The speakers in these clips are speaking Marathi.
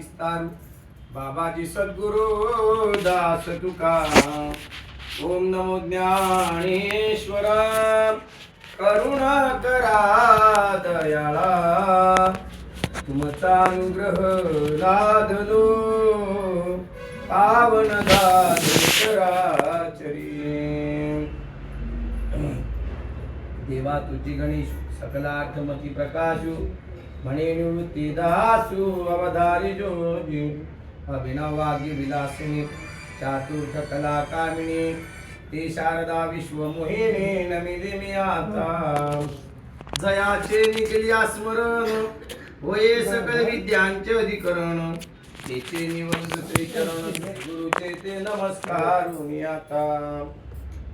विस्तारू बाबाजी सद्गुरु दास तुका। ओम नमो ज्ञानेश्वर करुणा करा दयाळा, तुमचा अनुग्रह लादलो पावन दास चराचरी। देवा तुझी गणेश सकलार्थमती प्रकाशु, म्हणे निवृत्ती दासु अवधारी जोजी। अभिनव वाग्य विलासिनी चातुर्थ कला कामिनी, ते शारदा विश्वमोहिनी नमिली मी आता। जयाचे निखिल स्मरण होये सकल विद्यांचे अधिकरण, तेचे निवंत श्रीचरण गुरुचे ते नमस्कार आता।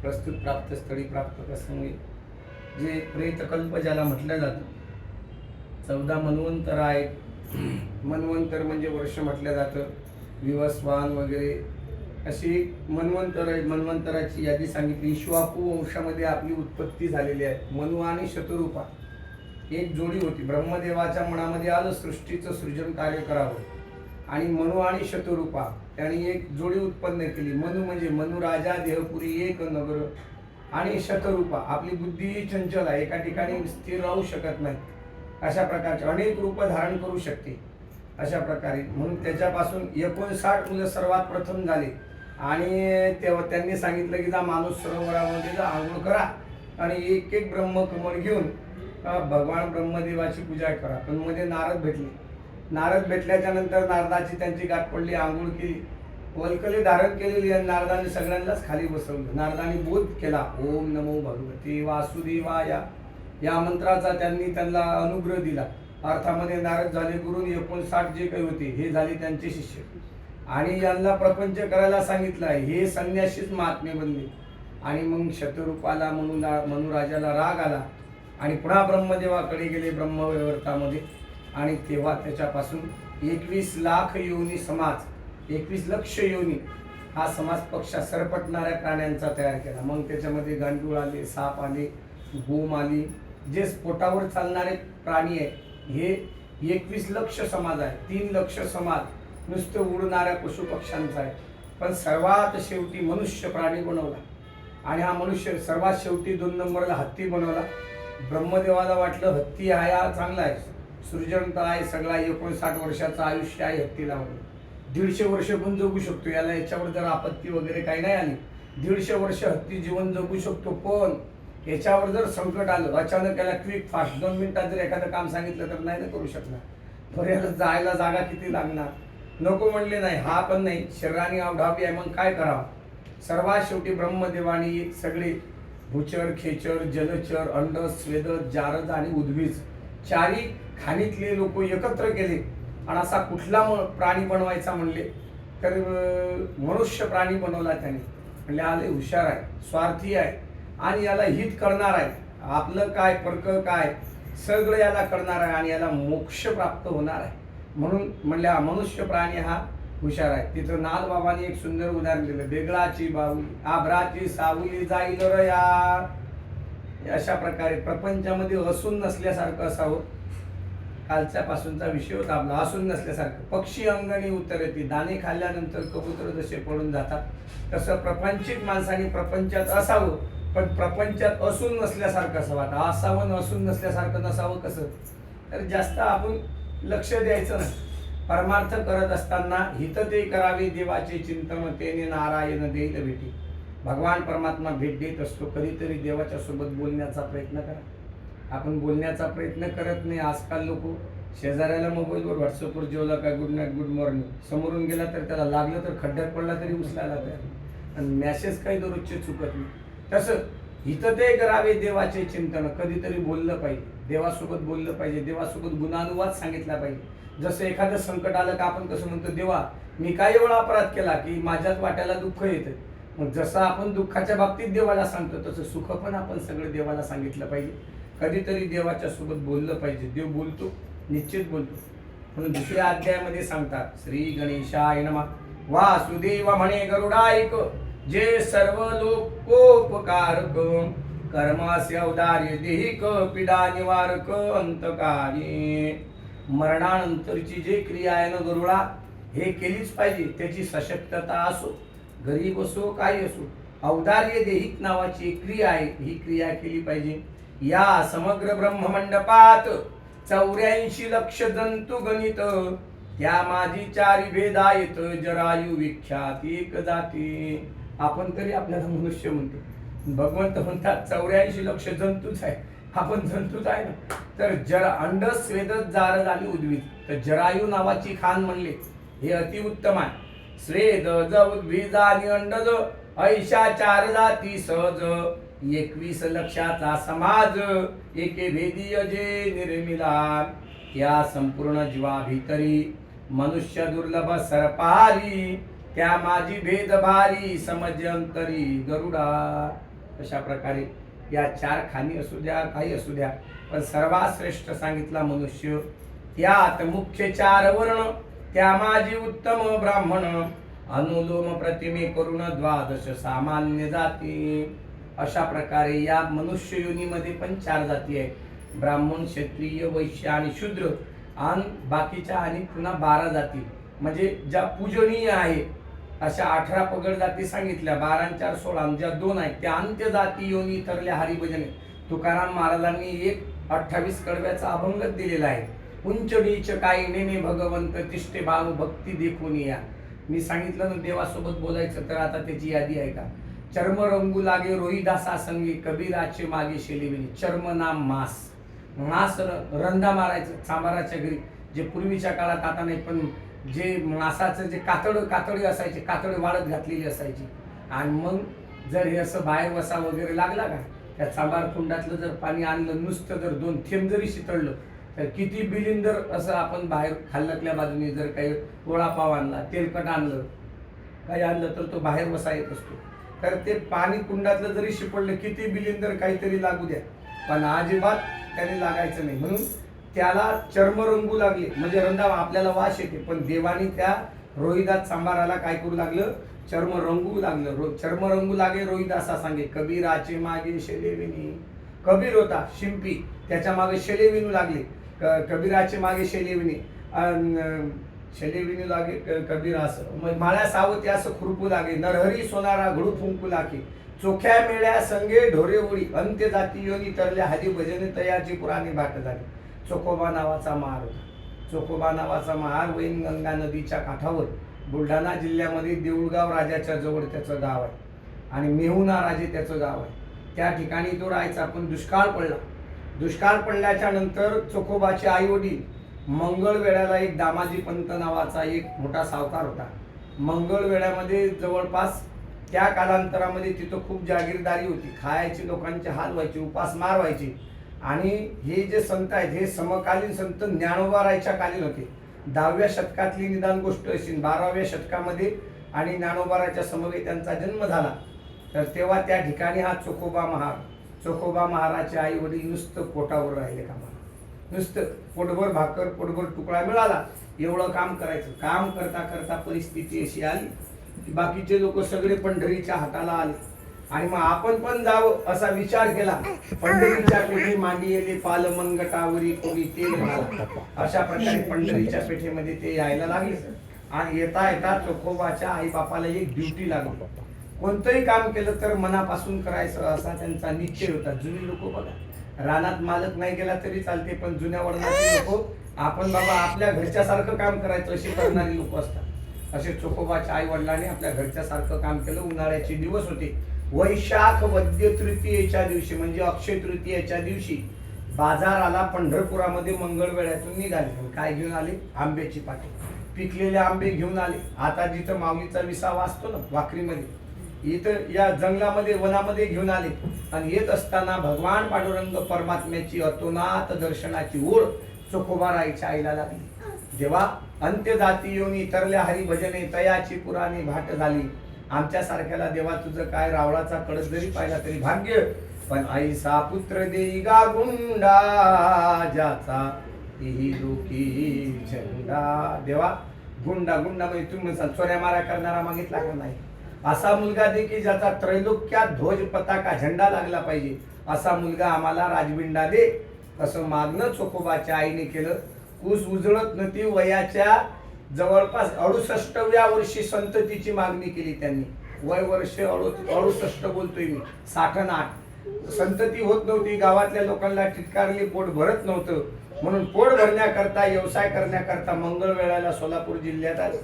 प्रस्तुत प्राप्त स्थळी प्राप्त प्रसंगी जे प्रेतकल्प ज्याला म्हटलं जातं, 14 मन्वंतर आहेत। मन्वंतर म्हणजे वर्ष म्हटलं जातं, विवस्वान वगैरे अशी मन्वंतर आहेत। मन्वंतराची यादी सांगितली। इक्ष्वाकू वंशामध्ये आपली उत्पत्ती झालेली आहे। मनु आणि शतरूपा एक जोडी होती। ब्रह्मदेवाच्या मनामध्ये आलं सृष्टीचं सृजन कार्य करावं, आणि मनु आणि शतरूपा त्यांनी एक जोडी उत्पन्न केली। मनु म्हणजे मनु राजा देहपुरी एक नगर, आणि शतरूपा आपली बुद्धी चंचल आहे, एका ठिकाणी स्थिर राहू शकत नाही, अशा प्रकारचे अनेक रूप धारण करू शकते अशा प्रकारे। म्हणून त्याच्यापासून 59 मुलं सर्वात प्रथम झाले, आणि तेव्हा त्यांनी सांगितलं की जा माणूस सरोवरामध्ये जा, आंघोळ करा आणि एक एक ब्रह्मकमळ घेऊन भगवान ब्रह्मदेवाची पूजा करा। पण मध्ये नारद भेटले। नारद भेटल्याच्या नंतर नारदाची त्यांची गाठ पडली, आंघोळ केली, वल्कले धारण केलेली, आणि नारदाने सगळ्यांनाच खाली बसवलं। नारदाने बोध केला, ओम नमो भगवते वासुदेवाया या मंत्राचा त्यांनी त्यांना अनुग्रह दिला। अर्थामध्ये नारद झाले गुरु, 59 जे काही होते हे झाले त्यांचे शिष्य, आणि यांना प्रपंच करायला सांगितलं। हे संन्यासीच महात्मे बनले। आणि मग शतरूपाला मनुराजाला राग आला, आणि पुन्हा ब्रह्मदेवाकडे गेले ब्रह्मवैवर्तामध्ये, आणि तेव्हा त्याच्यापासून 21 लाख योनी समाज, 21 लक्ष योनी हा समाज पक्षा सरपटणाऱ्या प्राण्यांचा तयार केला। मग त्याच्यामध्ये गांडूळ आले, साप आले, गोम आली, जे स्फोटावर चालणारे प्राणी आहे हे 21 लक्ष समाज आहे। 3 लक्ष समाज नुसतं उडणाऱ्या पशु पक्ष्यांचा आहे, पण सर्वात शेवटी मनुष्य प्राणी बनवला, आणि हा मनुष्य सर्वात शेवटी 2 नंबरला हत्ती बनवला। ब्रह्मदेवाला वाटलं हत्ती हा या चांगला आहे, सृजनता आहे, सगळा 59 वर्षाचं आयुष्य आहे हत्तीला, 150 वर्ष पण जगू शकतो, याला याच्यावर जर आपत्ती वगैरे काही नाही आली 150 वर्ष हत्ती जीवन जगू शकतो। पण याच्यावर जर संकट आलं अचानक, याला क्विक फास्ट 2 मिनिटात जर एखादं काम सांगितलं तर नाही करू शकणार, तर याला जायला जागा किती लागणार, नको म्हणले नाही, हा पण नाही, शरीराने अवढावी आहे, मग काय करावं। सर्वात शेवटी ब्रह्मदेवानी सगळे भूचर, खेचर, जलचर, अंड, स्वेद, जारद आणि उद्भिज 4ही खाणीतले लोक एकत्र केले, आणि असा कुठला प्राणी बनवायचा म्हणले तर मनुष्य प्राणी बनवला त्याने। म्हणजे आले हुशार आहे, स्वार्थी आहे, आणि याला हित करणार आहे, आपलं काय परक काय सगळं याला करणार आहे, आणि याला मोक्ष प्राप्त होणार आहे। म्हणून म्हणले हा मनुष्य प्राणी हा हुशार आहे। तिथं नाथ बाबांनी एक सुंदर उदाहरण दिलं, बेगळाची बाहुली आभराची सावली जाईल रया। अशा प्रकारे प्रपंचामध्ये असून नसल्यासारखं असावं। कालच्या पासूनचा विषय होता आपला असून नसल्यासारखं। पक्षी अंगणी उतरती, दाणे खाल्ल्यानंतर कबूतर जसे पडून जातात, तसं प्रपंचित माणसाने प्रपंचात असावं, पण प्रपंचात असून नसल्यासारखं असावं। आता असावं असून नसल्यासारखं नसावं कसं, तर जास्त आपण लक्ष द्यायचं नाही। परमार्थ करत असताना हित ते करावे देवाचे चिंतन, तेने नारायण देईल भेटी। भगवान परमात्मा भेट देत असतो। कधीतरी देवाच्या सोबत बोलण्याचा प्रयत्न करा। आपण बोलण्याचा प्रयत्न करत नाही। आजकाल लोक शेजाऱ्याला मोबाईलवर व्हॉट्सअपवर जेवला काय, गुड नाईट, गुड मॉर्निंग, समोरून गेला तर त्याला लागलं तर खड्ड्यात पडला तरी उचलायला तयार, आणि मॅसेज काही दररोजचे चुकत नाही। तसं हित ते करावे देवाचे चिंतन, कधीतरी बोललं पाहिजे, देवासोबत बोललं पाहिजे, देवासोबत गुणानुवाद सांगितला पाहिजे। जसं एखादं संकट आलं का आपण कसं म्हणतो, देवा मी काय एवढा अपराध केला की माझ्याच वाट्याला दुःख येतं। मग जसं आपण दुःखाच्या बाबतीत देवाला सांगतो, तसं सुख पण आपण सगळं देवाला सांगितलं पाहिजे। कधीतरी देवाच्या सोबत बोललं पाहिजे। देव बोलतो, निश्चित बोलतो। म्हणून दुसऱ्या अध्यायामध्ये सांगतात, श्री गणेशाय नमः वासुदेव म्हणे गरुडाईक, जे सर्व लोकोपकारक, कर्मास्य औदार्य देहिक, पीडा निवारक अंतकारी। मरणानंतरची जी क्रिया आहे ना गरुडा, हे केलीच पाहिजे. त्याची सशक्तता असो, गरीब असो, काही असो, औदार्य देहिक नावाची एक क्रिया आहे, ही क्रिया केली पाहिजे. या समग्र ब्रह्ममंडपात 84 लक्ष जंतू गणित, त्या माझी चारी भेदायत, जरायू विख्यात एक जाती. आपण तरी आपल्याला मनुष्य म्हणतो, भगवंत म्हणतात 84 लक्ष जंतूच आहे, आपण जंतूच आहे ना. तर अंड स्वेद जार झाली उद्भिद, तर जरायू नावाची खान म्हणले, हे अतिउत्तम आहे. स्वेद ज उद्भिद आणि अंडज, ऐशा 4 जाती सहज, 21 लक्षाचा समाज, एके भेदीय जे निर्मिला. या संपूर्ण जीवाभितरी मनुष्य दुर्लभ सरपारी, त्या माझी भेद भारी समज अंतरी गरुडा. अशा प्रकारे या 4 खाणी असू द्या, काही असू द्या, पण सर्वात श्रेष्ठ सांगितला मनुष्य. त्यात मुख्य 4 वर्ण, त्या माझी उत्तम ब्राह्मण, अनुलोम प्रतिमे करून 12 सामान्य जाती. अशा प्रकारे या मनुष्य योनीमध्ये पण 4 जाती आहेत, ब्राह्मण, क्षत्रिय, वैश्य आणि शूद्र, आणि बाकीच्या आणि पुन्हा 12 जाती, म्हणजे ज्या पूजनीय आहे अशा 18 पगड जाती सांगितल्या. 12 आणि 4 16, ज्या 2 आहेत त्या अंत्य जाती योनी तरल्या हरिभजने. तुकाराम महाराजांनी एक 28 कडव्याचा अभंगच दिलेला आहे. उंच नीच काही नेने भगवंत, तिष्ठे भाव भक्ती देखून या. मी सांगितलं ना देवासोबत बोलायचं, तर आता त्याची यादी आहे का. चर्म रंगू लागे रोहिदासा संगी, कबीराचे मागे शेलिविनी. चर्म नाम मांस, मांस रंधा मारायचं सांबाराच्या घरी, जे पूर्वीच्या काळात, आता नाही, पण जे मांसाचं जे कातडी असायचे, कातडी वाळत घातलेली असायची, आणि मग जर हे असं बाहेर वसा वगैरे लागला का, त्या सांबार कुंडातलं जर पाणी आणलं, नुसतं जर 2 थेंब जरी शितळलं, तर किती बिलिंदर असं आपण बाहेर खाल्ल्यातल्या बाजूने जर काही वडापाव आणला, तेलकट आणलं, काही आणलं, तर तो बाहेर वसा येत असतो. तर ते पाणी कुंडातलं जरी शिपडलं, किती बिलिंदर काहीतरी लागू द्या, पण अजिबात त्याने लागायचं नाही. म्हणून त्याला चर्म रंगू लागले, म्हणजे रंधा आपल्याला वास येते, पण देवानी त्या रोहिदास सांबाराला काय करू लागलं, चर्म रंगू लागलं. चर्म रंगू लागे रोहिदासा सांगे, कबीराचे मागे शेलेविनी. कबीर होता शिंपी, त्याच्या मागे शेलेविनू लागले. कबीराचे मागे शेलेविनी, शेलेविनू लागे कबीरास. माळ्या सावती असं खुरपू लागे, नरहरी सोनारा घडू फुंकू लागे. चोख्या मेळ्या संगे ढोरे उडी, अंत्य जाती योनी तरल्या हरी भजने, तयाची पुराणी भाट झाली. चोखोबा नावाचा महार होता. चोखोबा नावाचा महार वैनगंगा नदीच्या काठावर बुलढाणा जिल्ह्यामध्ये देऊळगाव राजाच्या जवळ त्याचं गाव आहे, आणि मेहुणा राजे त्याचं गाव आहे. त्या ठिकाणी तो राहायचा. पण दुष्काळ पडला. दुष्काळ पडल्याच्या नंतर चोखोबाचे आई वडील मंगळवेढ्याला एक दामाजी पंत नावाचा एक मोठा सावकार होता. मंगळवेढ्यामध्ये जवळपास त्या कालांतरामध्ये तिथं खूप जागीरदारी होती, खायची लोकांचे हाल व्हायचे, उपासमार व्हायचे. आणि हे जे संत आहेत हे समकालीन संत ज्ञानोबारायच्या कालीन होते. 10व्या शतकातली निदान गोष्ट अशी, 12व्या शतकामध्ये आणि ज्ञानोबाराच्या समवेत त्यांचा जन्म झाला. तर तेव्हा त्या ठिकाणी हा चोखोबा महाराजचे आई वडील नुसतं पोटावर राहिले कामाला, नुसतं पोटभर भाकर, पोटभर तुकडा मिळाला एवढं काम करायचं. काम करता करता परिस्थिती अशी आली की बाकीचे लोक सगळे पंढरीच्या हाताला आले, आणि मग आपण पण जावं असा विचार केला. पंढरीच्या पेठे मांडी येले पाल मनगटावरी कोणी तेल घाला. अशा प्रकारे पंढरीच्या पेठेमध्ये ते यायला लागले. आणि येता येता चोखोबाच्या आई बापाला एक ड्युटी लागली. कोणतंही काम केलं तर मनापासून करायचं असा त्यांचा निश्चय होता. जुनी लोक बघा, रानात मालक नाही गेला तरी चालते, पण जुन्या वडिलांची लोक आपण बाबा आपल्या घरच्यासारखं काम करायचं अशी करणारी लोक असतात. असे चोखोबाच्या आई वडिलांनी आपल्या घरच्यासारखं काम केलं. उन्हाळ्याचे दिवस होते. वैशाख वद्य तृतीयेच्या दिवशी, म्हणजे अक्षय तृतीयेच्या दिवशी बाजार आला. पंढरपुरामध्ये मंगळवेढ्यातून निघाले. काय घेऊन आले? आंब्याची पाटे, पिकलेले आंबे घेऊन आले. आता जिथं माऊलीचा विसावा असतो ना वाखरीमध्ये, इथं या जंगलामध्ये वनामध्ये घेऊन आले. आणि येत असताना भगवान पांडुरंग परमात्म्याची अतोनात दर्शनाची ओढ चोखोबारायच्या आईला लागली. जेव्हा अंत्य जाती योनी तरल्या हरिभजने, तयाची पुराणी भाट झाली. आमच्या सारख्याला देवा तुझं काय रावळाचा कळस जरी पाहिला तरी भाग्य, पण आईसा पुत्र देई गा गुंडा, ज्याचा ही लोकी झेंडा. देवा गुंडा म्हणजे तुम्ही चोऱ्या मारा करणारा मागितला का नाही? असा मुलगा दे की ज्याचा त्रैलोक्यात ध्वज पताका झेंडा लागला पाहिजे, असा मुलगा आम्हाला राजबिंडा दे. असं मागणं चोखोबाच्या आईने केलं. कुस उजळत नती वयाच्या जवळपास 68व्या वर्षी संततीची मागणी केली त्यांनी. वय वर्ष 68 बोलतोय मी, 68. संतती होत नव्हती, गावातल्या लोकांना टिटकारली, पोट भरत नव्हतं, म्हणून पोट भरण्याकरता व्यवसाय करण्याकरता मंगळवेढ्याला सोलापूर जिल्ह्यात आले.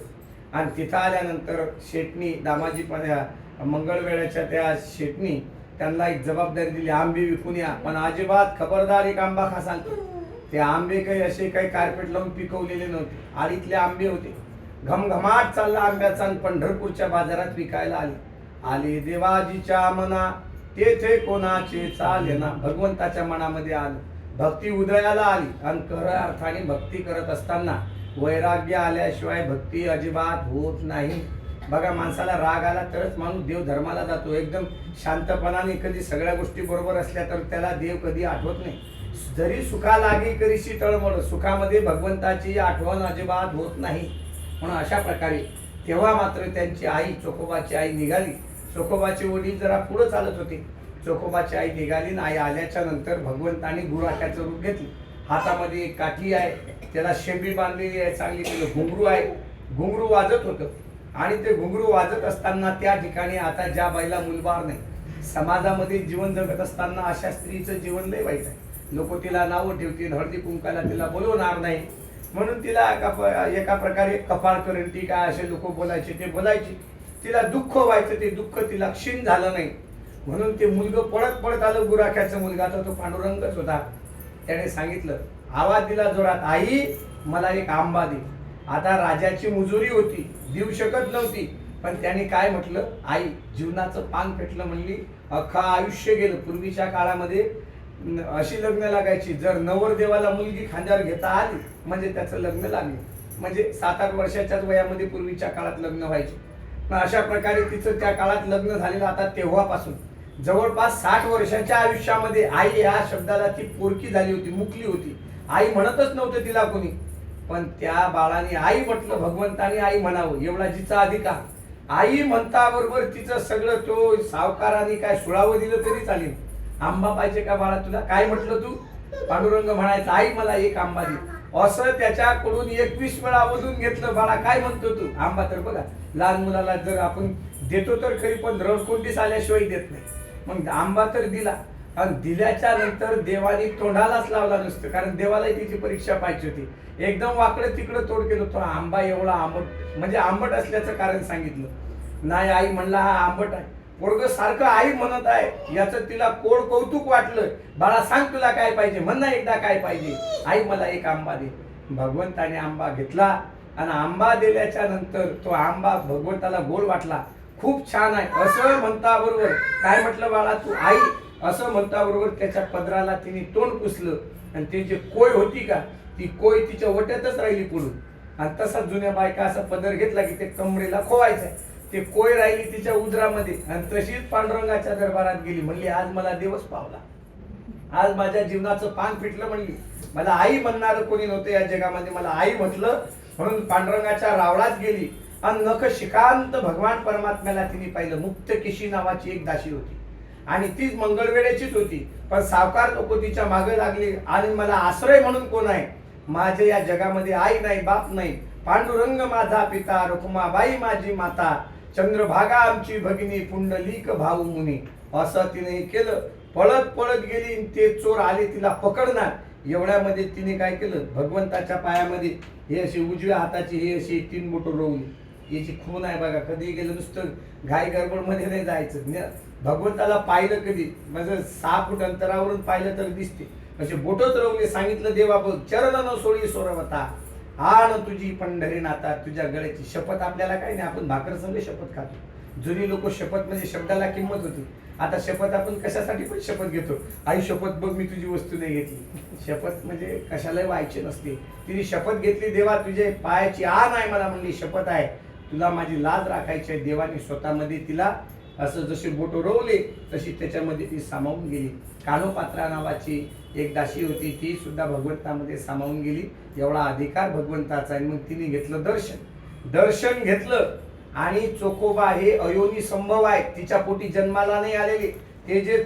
आणि तिथं आल्यानंतर शेटणी दामाजी मंगळवेढ्याच्या त्या शेटणी त्यांना एक जबाबदारी दिली, आंबे विकून या, पण अजिबात खबरदार एक आंबा खा सांगतो. ते आंबे काही असे काही कार्पेट लावून पिकवलेले नव्हते, आळीतले आंबे होते. घमघमाट चालला आंब्याचा आणि पंढरपूरच्या बाजारात विकायला आले देवाजीच्या मना तेथे कोणाचे चालेना. भगवंताच्या मनामध्ये आलं, भक्ती उदयाला आली. आणि खऱ्या अर्थाने भक्ती करत असताना वैराग्य आल्याशिवाय भक्ती अजिबात होत नाही. बघा, माणसाला राग आला तरच माणूस देव धर्माला जातो. एकदम शांतपणाने कधी सगळ्या गोष्टी बरोबर असल्या तर त्याला देव कधी आठवत नाही. जरी सुखा लागे करीशी तळमळ, सुखामध्ये भगवंताची आठवण अजिबात होत नाही. म्हणून अशा प्रकारे तेव्हा मात्र त्यांची आई, चोखोबाची आई निघाली. चोखोबाचे वडील जरा पुढे चालत होते. चोखोबाची आई निघाली. आई आल्याच्या नंतर भगवंताने गुराख्याचं रूप घेतलं. हातामध्ये एक काठी आहे, त्याला शेंबी बांधलेली आहे, चांगली तिला घुंगरू आहे. घुंगरू वाजत होतं. आणि ते घुंगरू वाजत असताना त्या ठिकाणी आता ज्या बाईला मुलबाळ नाही, समाजामध्ये जीवन जगत असताना अशा स्त्रीचं जीवन लय वाईट आहे. लोक तिला नावं ठेवतील, हळदी कुंकाला तिला बोलवणार नाही, म्हणून तिला एका प्रकारे कपाळकरंटी काय असे लोक बोलायचे ते बोलायचे. तिला दुःख व्हायचं, ते दुःख तिला क्षीण झालं नाही. म्हणून ते मुलगं पळत पळत आलं. गुराख्याचा मुलगा तो पांडुरंगच होता. त्याने सांगितलं, आवाज दिला जोरात, आई मला एक आंबा दे. आता राजाची मुजुरी होती, देऊ शकत नव्हती, पण त्याने काय म्हटलं, आई जीवनाचं पान पेटलं म्हणली. अख्खा आयुष्य गेलं. पूर्वीच्या काळामध्ये अशी लग्न लागायची, जर नवरदेवाला मुलगी खांद्यावर घेता आली म्हणजे त्याचं लग्न लागलं. म्हणजे 7-8 वर्षाच्याच वयामध्ये पूर्वीच्या काळात लग्न व्हायचे. पण अशा प्रकारे तिचं त्या काळात लग्न झालेलं. आता तेव्हापासून जवळपास 60 वर्षाच्या आयुष्यामध्ये आई या शब्दाला ती पोरकी झाली होती, मुकली होती. आई म्हणतच नव्हतं तिला कोणी, पण त्या बाळाने आई म्हटलं. भगवंताने आई म्हणावं एवढा जिचा अधिकार. आई म्हणता बरोबर तिचं सगळं, तो सावकाराने काय सुळावं दिलं तरी चालेल. आंबा पाहिजे का बाळा तुला, काय म्हटलं तू. पांडुरंग म्हणायचा, आई मला एक आंबा दे. असं त्याच्याकडून 21 वेळा वजून घेतलं. बाळा काय म्हणतो तू. आंबा तर बघा, लहान मुलाला जर आपण देतो तर खरी, पण रडकोंडीस आल्याशिवाय देत नाही. मग आंबा तर दिला. आणि दिल्याच्या नंतर देवानी तोंडालाच लावला नसतं, कारण देवालाही तिची परीक्षा पाहिजे होती. एकदम वाकडं तिकडं तोड केलं. तो आंबा एवढा आंबट, म्हणजे आंबट असल्याचं कारण सांगितलं नाही. आई म्हणला हा आंबट आहे. पोरग सारखं आई म्हणत आहे, याचं तिला कोड कौतुक वाटलं. बाळा सांग तुला काय पाहिजे, म्हण ना एकदा काय पाहिजे. आई मला एक आंबा दे. भगवंताने आंबा घेतला. आणि आंबा दिल्याच्या नंतर तो आंबा भगवंताला गोड वाटला. खूप छान आहे असं म्हणता बरोबर काय म्हटलं, बाळा तू आई असं म्हणता बरोबर त्याच्या पदराला तिने तोंड पुसलं. आणि ती जी कोय होती का, ती कोय तिच्या वट्यातच राहिली पुढून. आणि तसाच जुन्या बायका असा पदर घेतला की ते कमरेला खोवायचं. ते कोय राहिली तिच्या उदरामध्ये. आणि तशीच पांडुरंगाच्या दरबारात गेली. म्हणली आज मला दिवस पावला, आज माझ्या जीवनाचं पान फिटलं. म्हणली मला आई म्हणणार कोणी नव्हतं या जगामध्ये, मला आई म्हटलं. म्हणून पांडुरंगाच्या रावळात गेली. आणि नख शिकांत भगवान परमात्म्याला तिने पाहिलं. मुक्तकेशी नावाची एक दासी होती आणि तीच मंगळवेढ्याचीच होती. पण सावकार लोक तिच्या मागे लागले. आणि मला आश्रय म्हणून कोण आहे. माझ्या या जगामध्ये आई नाही, बाप नाही. पांडुरंग माझा पिता, रुक्माबाई माझी माता, चंद्रभागा आमची भगिनी, पुंडलिक भाऊ मुनी. असं तिने केलं. पळत पळत गेली. ते चोर आले तिला पकडणार. एवढ्यामध्ये तिने काय केलं, भगवंताच्या पायामध्ये हे अशी उजव्या हाताची हे अशी 3 बोटं रोवली. याची खून आहे बघा. कधी गेलं नुसतं घाई गडबडमध्ये नाही जायचं. भगवंताला पाहिलं कधी, म्हणजे 6 फूट अंतरावरून पाहिलं तर दिसते. असे बोटच रवले. सांगितलं देवा बघ, चरण न सोळी सोरवता, आण तुझी पंढरीनाथा. तुझ्या गळ्याची शपथ. आपल्याला काही नाही, आपण भाकर संग शपथ खातो. जुनी लोक शपथ म्हणजे शब्दाला किंमत होती. आता शपथ आपण कशासाठी पण शपथ घेतो. आई शपथ बघ मी तुझी वस्तू नाही घेतली. शपथ म्हणजे कशालाही व्हायची नसते. तिने शपथ घेतली, देवा तुझे पायाची आण आहे मला. म्हणली शपथ आहे, तुला माझी लाज राखायची आहे. देवाने स्वतःमध्ये तिला असं जसे बोटं रोवले तशी त्याच्यामध्ये ती सामावून गेली. कानोपात्रा नावाची एक दासी होती, ती सुद्धा भगवंतामध्ये सामावून गेली. एवढा अधिकार भगवंताचा आहे. मग तिने घेतलं दर्शन घेतलं. आणि चोखोबा हे अयोनी संभव आहे. तिच्या पोटी जन्माला नाही आलेले. ते जे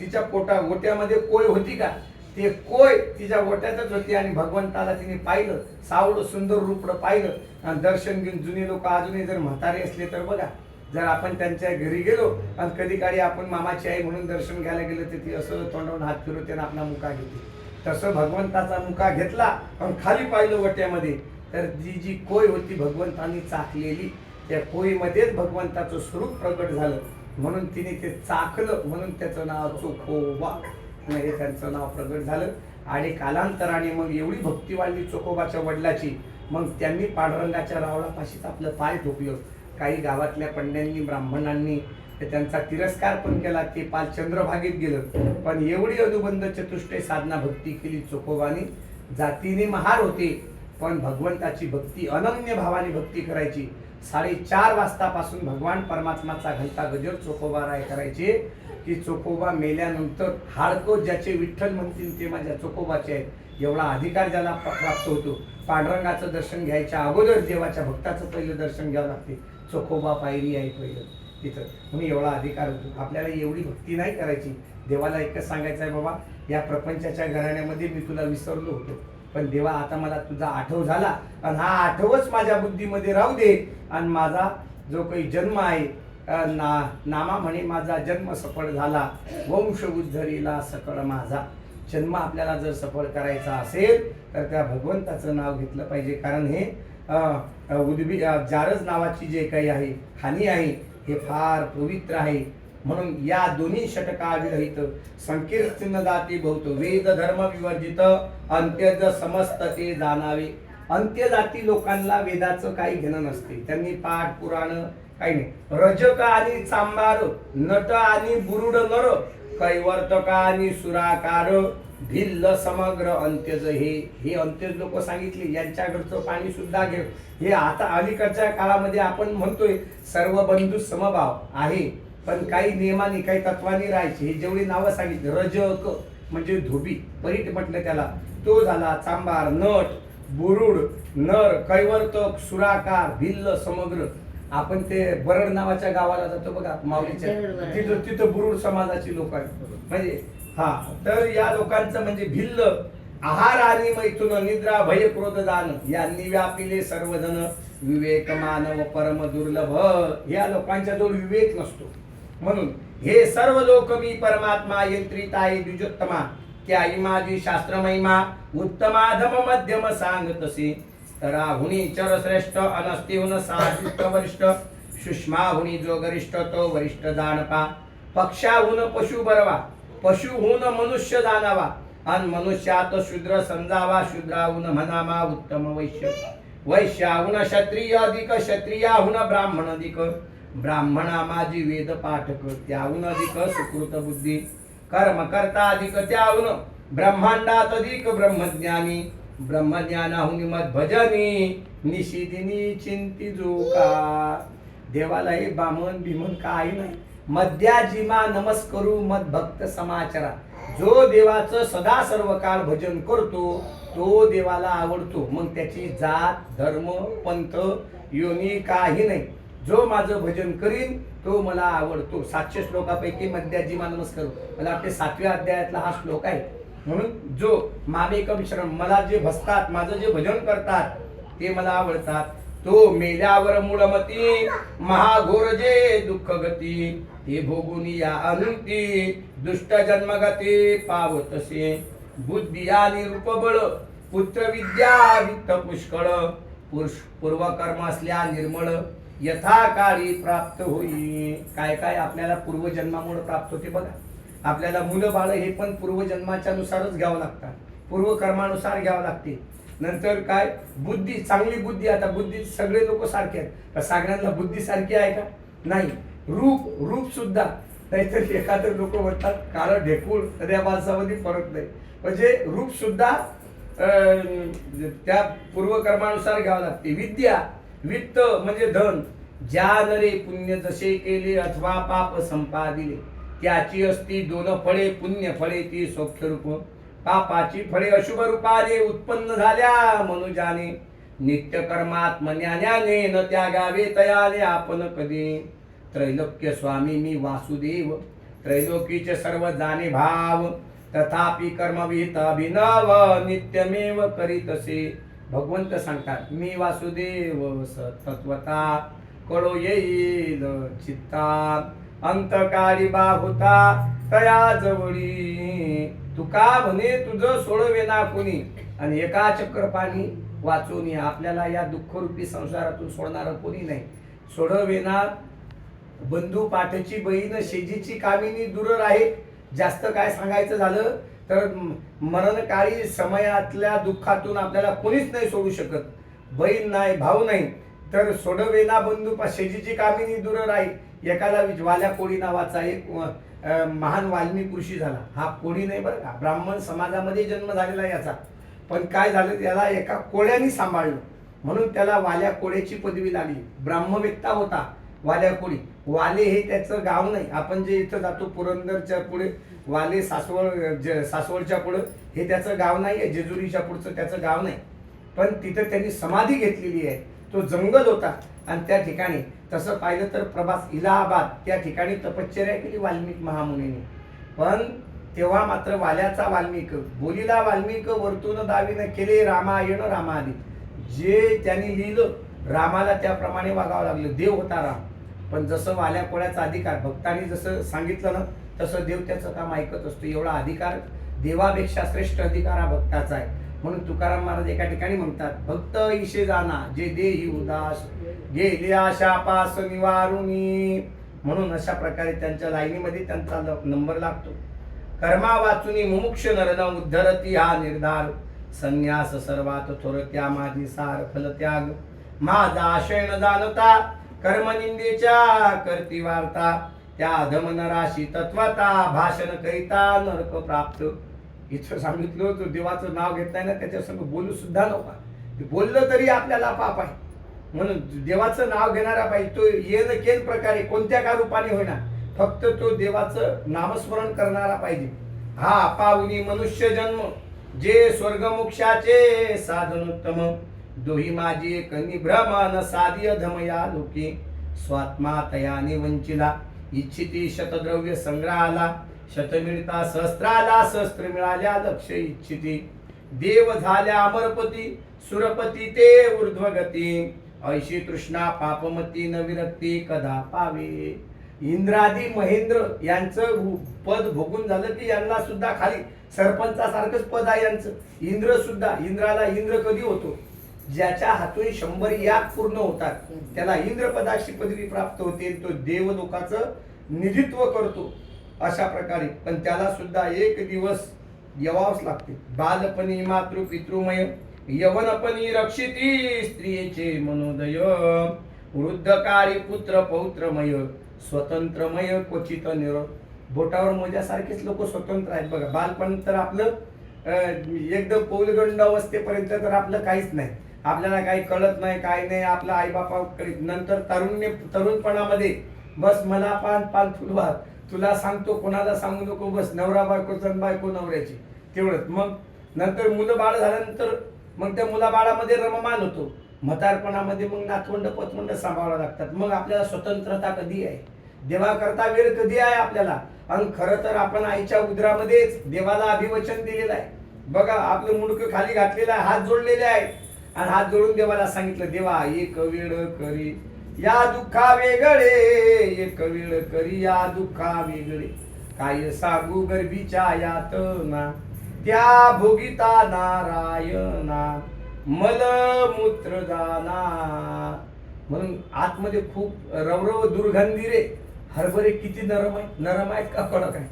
तिच्या ओट्यामध्ये कोय होती का, ते कोय तिच्या ओट्यातच होती आणि भगवंताला तिने पाहिलं, सावळं सुंदर रूपडं पाहिलं आणि दर्शन घेऊन जुने लोक अजूनही जर म्हातारे असले तर बघा, जर आपण त्यांच्या घरी गेलो आणि कधी काळी आपण मामाची आई म्हणून दर्शन घ्यायला गेलो तर ती असं तोंडावून हात फिरवते आणि आपला मुका घेते. तसं भगवंताचा मुका घेतला आणि खाली पाहिलं वट्यामध्ये, तर जी कोय होती भगवंतांनी चाकलेली, त्या कोयीमध्येच भगवंताचं स्वरूप प्रकट झालं. म्हणून तिने ते चाकलं, म्हणून त्याचं नाव चोखोबा हे त्यांचं नाव प्रगट झालं. आणि कालांतराने मग एवढी भक्ती वाढली चोखोबाच्या वडिलाची, मग त्यांनी पांडुरंगाच्या रावळापाशीच आपलं पाय ठोकलं. काही गावातल्या पंड्यांनी ब्राह्मणांनी त्यांचा तिरस्कार पण केला, ते पाल चंद्रभागेत गेलं. पण एवढी अनुबंध चतुष्टय साधना भक्ती केली चोखोबानी. जातीने महार होते पण भगवंताची भक्ती अनन्य भावाने भक्ती करायची. 4:30 वाजतापासून भगवान परमात्माचा घंटा गजर चोखोबा राय करायचे की चोखोबा मेल्यानंतर हाडको ज्याचे विठ्ठल म्हणतील ते माझ्या चोखोबाचे आहेत, एवढा अधिकार ज्याला प्राप्त होतो. पांडुरंगाचं दर्शन घ्यायच्या अगोदर देवाच्या भक्ताचं पहिलं दर्शन घ्यावं लागते. चोखोबा पायरी आहे पहिलं तिथं, म्हणून एवढा अधिकार होतो. आपल्याला एवढी भक्ती नाही करायची. देवाला एकच सांगायचं आहे, बाबा या प्रपंचाच्या घराण्यामध्ये मी तुला विसरलो होतो, पण देवा आता मला तुझा आठव झाला आणि हा आठवच माझ्या बुद्धीमध्ये राहू दे. आणि माझा जो काही जन्म आहे नामा म्हणे माझा जन्म सफळ झाला, वंश उद्धरीला सकळ माझा. जन्म आपल्याला जर सफळ करायचा असेल तर त्या भगवंताचं नाव घेतलं पाहिजे. कारण हे जारज नावाची जे काही आहे खाणी आहे हे फार पवित्र आहे. म्हणून या दोन्ही षटकाविरहित संकीर्तन जाती बहुत वेद धर्म विवर्जित अंत्यज समस्त ते जाणावे. अंत्य जाती लोकांना वेदाचं काही घेणं नसते. त्यांनी पाठ पुराण काही नाही. रजक आणि चांबार, नट आणि बुरुड नर, कैवर्तक आणि सुराकार, भिल्ल समग्र अंत्यज. हे अंत्यज लोक सांगितले. यांच्याकडचं पाणी सुद्धा घे. हे आता अलीकडच्या काळामध्ये आपण म्हणतोय सर्व बंधू समभाव आहे, पण काही नियमाने काही तत्वानी राहायचे. हे जेवढी नावं सांगितली, रजक म्हणजे धोबी परीट म्हटलं त्याला, तो झाला. चांबार, नट, बुरुड, नर, कैवर्तक, सुराकार, भिल्ल समग्र. आपण ते बरड नावाच्या गावाला जातो बघा माऊलीच्या, तिथं बुरुड समाजाची लोक आहेत. म्हणजे तर या लोकांचं म्हणजे भिल्ल, आहार आणि मैथुन, निद्रा, भय, क्रोध, दान यांनी व्यापिले सर्वजण. विवेक मानव परम दुर्लभ. या लोकांच्या जवळ विवेक नसतो. म्हणून हे सर्व लोक मी परमात्मा यंत्रित आहे द्विजोत्तमा. त्या माझी शास्त्र महिमा उत्तमाधम मध्यम सांगतसे. तराहुनी चर श्रेष्ठ अनस्तिहुन साधिक वरिष्ठ. सुष्माहुनी जो गरिष्ठ तो वरिष्ठ जाणपा. पक्षाहुन पशु बरवा, पशुहून मनुष्य जाणावा. अन मनुष्यात शूद्र समजावा, शूद्राहून म्हणावा उत्तम वैश्य. वैश्याहून क्षत्रिय अधिक, क्षत्रियाहून ब्राह्मण अधिक. ब्राह्मणा माझी वेद पाठक, त्याहून अधिक सुकृत बुद्धी. कर्म करता अधिक, त्याहून ब्रह्मांडात अधिक ब्रह्मज्ञानी. ब्रह्मज्ञानाहून मद भजनी, निशिदिनी चिंती जो का. देवाला हे बामन भीमन काही नाही. मध्याजिमा नमस्करू मद भक्त समाचारा. जो देवाचं सदा सर्व काळ भजन करतो तो देवाला आवडतो. मग त्याची जात धर्म पंथ योनी काही नाही. जो माझं भजन करीन तो मला आवडतो. 700 श्लोकापैकी मध्याजिमा नमस्करू मला वाटते 7व्या अध्यायातला हा श्लोक आहे. म्हणून जो मामेकम शरण, मला जे भजतात माझं जे भजन करतात ते मला आवडतात. तो मेल्यावर मूळमती, महाघोर जे दुःख गती. ते भोगून या अनंती, दुष्ट जन्मगती पावतसे. बुद्धी आणि रूपबळ, पुत्र विद्या वित्त पुष्कळ. पूर्वकर्म असल्या निर्मळ, यथा काळी प्राप्त होई. काय काय आपल्याला पूर्वजन्मामुळे प्राप्त होते बघा. आपल्याला मुलं बाळ हे पण पूर्वजन्माच्या नुसारच घ्यावं लागतात, पूर्वकर्मानुसार घ्यावं लागते. नंतर काय बुद्धी, चांगली बुद्धी. आता बुद्धी सगळे लोक सारखे आहेत, सगळ्यांना बुद्धी सारखी आहे का? नाही. रूप सुद्धा, नाहीतर एखादं लोक म्हणतात काळं ढेकूळ तर या माणसामध्ये फरक नाही. म्हणजे रूप सुद्धा त्या पूर्वकर्मानुसार घ्यावं लागते. विद्या, वित्त म्हणजे धन. ज्या नरे पुण्य जसे केले अथवा पाप संपादिले, त्याची असती 2 फळे. पुण्य फळे ती सौख्य रूप, पापाची फळे अशुभ रूपाने उत्पन्न झाल्या मनुजाने. नित्य कर्मात्मज्ञानाने न त्यागावे तयाने आपण कधी. त्रैलोक्य स्वामी मी वासुदेव, त्रैलोकीचे सर्व जाणे भाव. तथापि कर्मविहित अभिनव नित्यमेव करीतसे. भगवंत सांगतात मी वासुदेव तत्वता कळो येईल चित्ता अंतकाळी बाहुता तया जवळी. तुका म्हणे तुझं सोडवेना कोणी आणि एका चक्रपाणी वाचून आपल्याला या दुःखरूपी संसारातून सोडणारं कोणी नाही. सोडवेना बंधू पाठची बहीण शेजीची कामिनी दूर राहे. जास्त काय सांगायचं झालं तर मरणकाळी समयातल्या दुःखातून आपल्याला कोणीच नाही सोडू शकत. बहीण नाही, भाऊ नाही, तर सोडवेना बंधू शेजीची कामिनी दूर राही. एकाला वाल्या कोळी नावाचा एक महान वाल्मिक ऋषी झाला. हा कोळी नाही बरं का, ब्राह्मण समाजामध्ये जन्म झालेला याचा. पण काय झालं, त्याला एका कोळ्याने सांभाळलं म्हणून त्याला वाल्या कोळ्याची पदवी लागली. ब्राह्मवेत्ता होता वाल्या कोळी. वाले हे त्याचं गाव नाही. आपण जे इथं जातो पुरंदरच्या पुढे वाले सासवडच्या पुढे हे त्याचं गाव नाही आहे. जेजुरीच्या पुढचं त्याचं गाव नाही. पण तिथं त्यांनी समाधी घेतलेली आहे. तो जंगल होता आणि त्या ठिकाणी तसं पाहिलं तर प्रभास इलाहाबाद त्या ठिकाणी तपश्चर्या केली वाल्मिक महामुनीने. पण तेव्हा मात्र वाल्याचा वाल्मिक बोलीला वाल्मिक वर्तून दावीनं केले रामायण रामादी. जे त्यांनी लिहिलं रामाला त्याप्रमाणे वागावं लागलं. देव होता राम. पण जसं वाल्या कोळ्याचा अधिकार भक्तांनी जसं सांगितलं ना तसं देव त्याचं काम ऐकत असतो. एवढा अधिकार देवापेक्षा श्रेष्ठ अधिकार हा भक्ताचा आहे. म्हणून तुकाराम महाराज एका ठिकाणी म्हणतात भक्त ईशे जाना जे देही उदास गेले आशा पास निवारुनी. म्हणून अशा प्रकारे त्यांच्या लाईनीमध्ये त्यांचा नंबर लागतो. कर्मा वाचुनी मुमुक्ष नरन उद्धरती हा निर्धार संन्यास सर्वात थोर त्या माझी सार फल त्याग माझा आशय न जाणता कर्मनिंदेच्या करती वार्ता त्या अधम नराशी तत्वता भाषण करिता नरक प्राप्त. इथं सांगितलं तो देवाचं नाव घेतलाय ना त्याच्यासंग बोलू सुद्धा नका. ते बोललं तरी आपल्याला पाप आहे. म्हणून देवाचं नाव घेणारा पाहिजे. तो येन केन प्रकारे कोणत्या का रूपाने होईना फक्त तो देवाचं नामस्मरण करणारा पाहिजे. हा पाहुनी मनुष्य जन्म जे स्वर्गमोक्षाचे साधनोत्तम दोही माझी एक निभ्रम न साध्य धमया लोके स्वात्मा तयाने वंचिला इच्छिती शतद्रव्य संग्रहाला शत मिळता सहस्त्राला सहस्त्र मिळाल्या लक्ष इच्छिती देव झाल्या अमरपती सुरपती ते ऊर्ध्वगती ऐशी तृष्णा पापमती न विरक्ती कदा पावे. इंद्रादी महेंद्र यांचं पद भोगून झालं की यांना सुद्धा खाली सरपंचासारखंच पद आहे यांचं. इंद्र सुद्धा इंद्राला इंद्र कधी होतो ज्याच्या हातून 100 याग पूर्ण होतात त्याला इंद्रपदाची पदवी प्राप्त होते. तो देवलोकाचं निधित्व करतो अशा प्रकारे. पण त्याला सुद्धा एक दिवस येवावंच लागते. बालपणी मातृ पितृमय यवनपणी रक्षिती स्त्रियेचे मनोदय वृद्धकाळी पुत्र पौत्रमय स्वतंत्रमय क्वचित निर. बोटावर मोज्यासारखेच लोक स्वतंत्र आहेत बघा. बालपण तर आपलं एकदम पौलगंड अवस्थेपर्यंत तर आपलं काहीच नाही. आपल्याला काही कळत नाही काय नाही. आपला आईबापाकडे नंतर तरुणपणामध्ये बस मला पान फुलवा तुला सांगतो कोणाला सांगू नको बस नवरा बायकोचा बायको नवऱ्याची तेवढंच. मग नंतर मुलं बाळ झाल्यानंतर मग त्या मुलाबाळामध्ये रममान होतो. म्हातारपणामध्ये मग नातवंड पतवंड सांभाळावं लागतात. मग आपल्याला स्वतंत्रता कधी आहे देवाकरता वेळ कधी आहे आपल्याला. आणि खरं तर आपण आईच्या उदरामध्येच देवाला अभिवचन दिलेलं आहे बघा. आपलं मुंडकं खाली घातलेलं आहे हात जोडलेले आहे आणि हात जोडून देवाला सांगितलं देवा एक वेळ करी या दुःखा वेगळे एक वेळ करी या दुःखा वेगळे काय सांगू गर्भीच्या यातना त्या भोगिता नारायणा मल मूत्र दाना. म्हणून आतमध्ये खूप रवरव दुर्गंधी रे. हरभरे किती नरम आहेत का कडक आहे.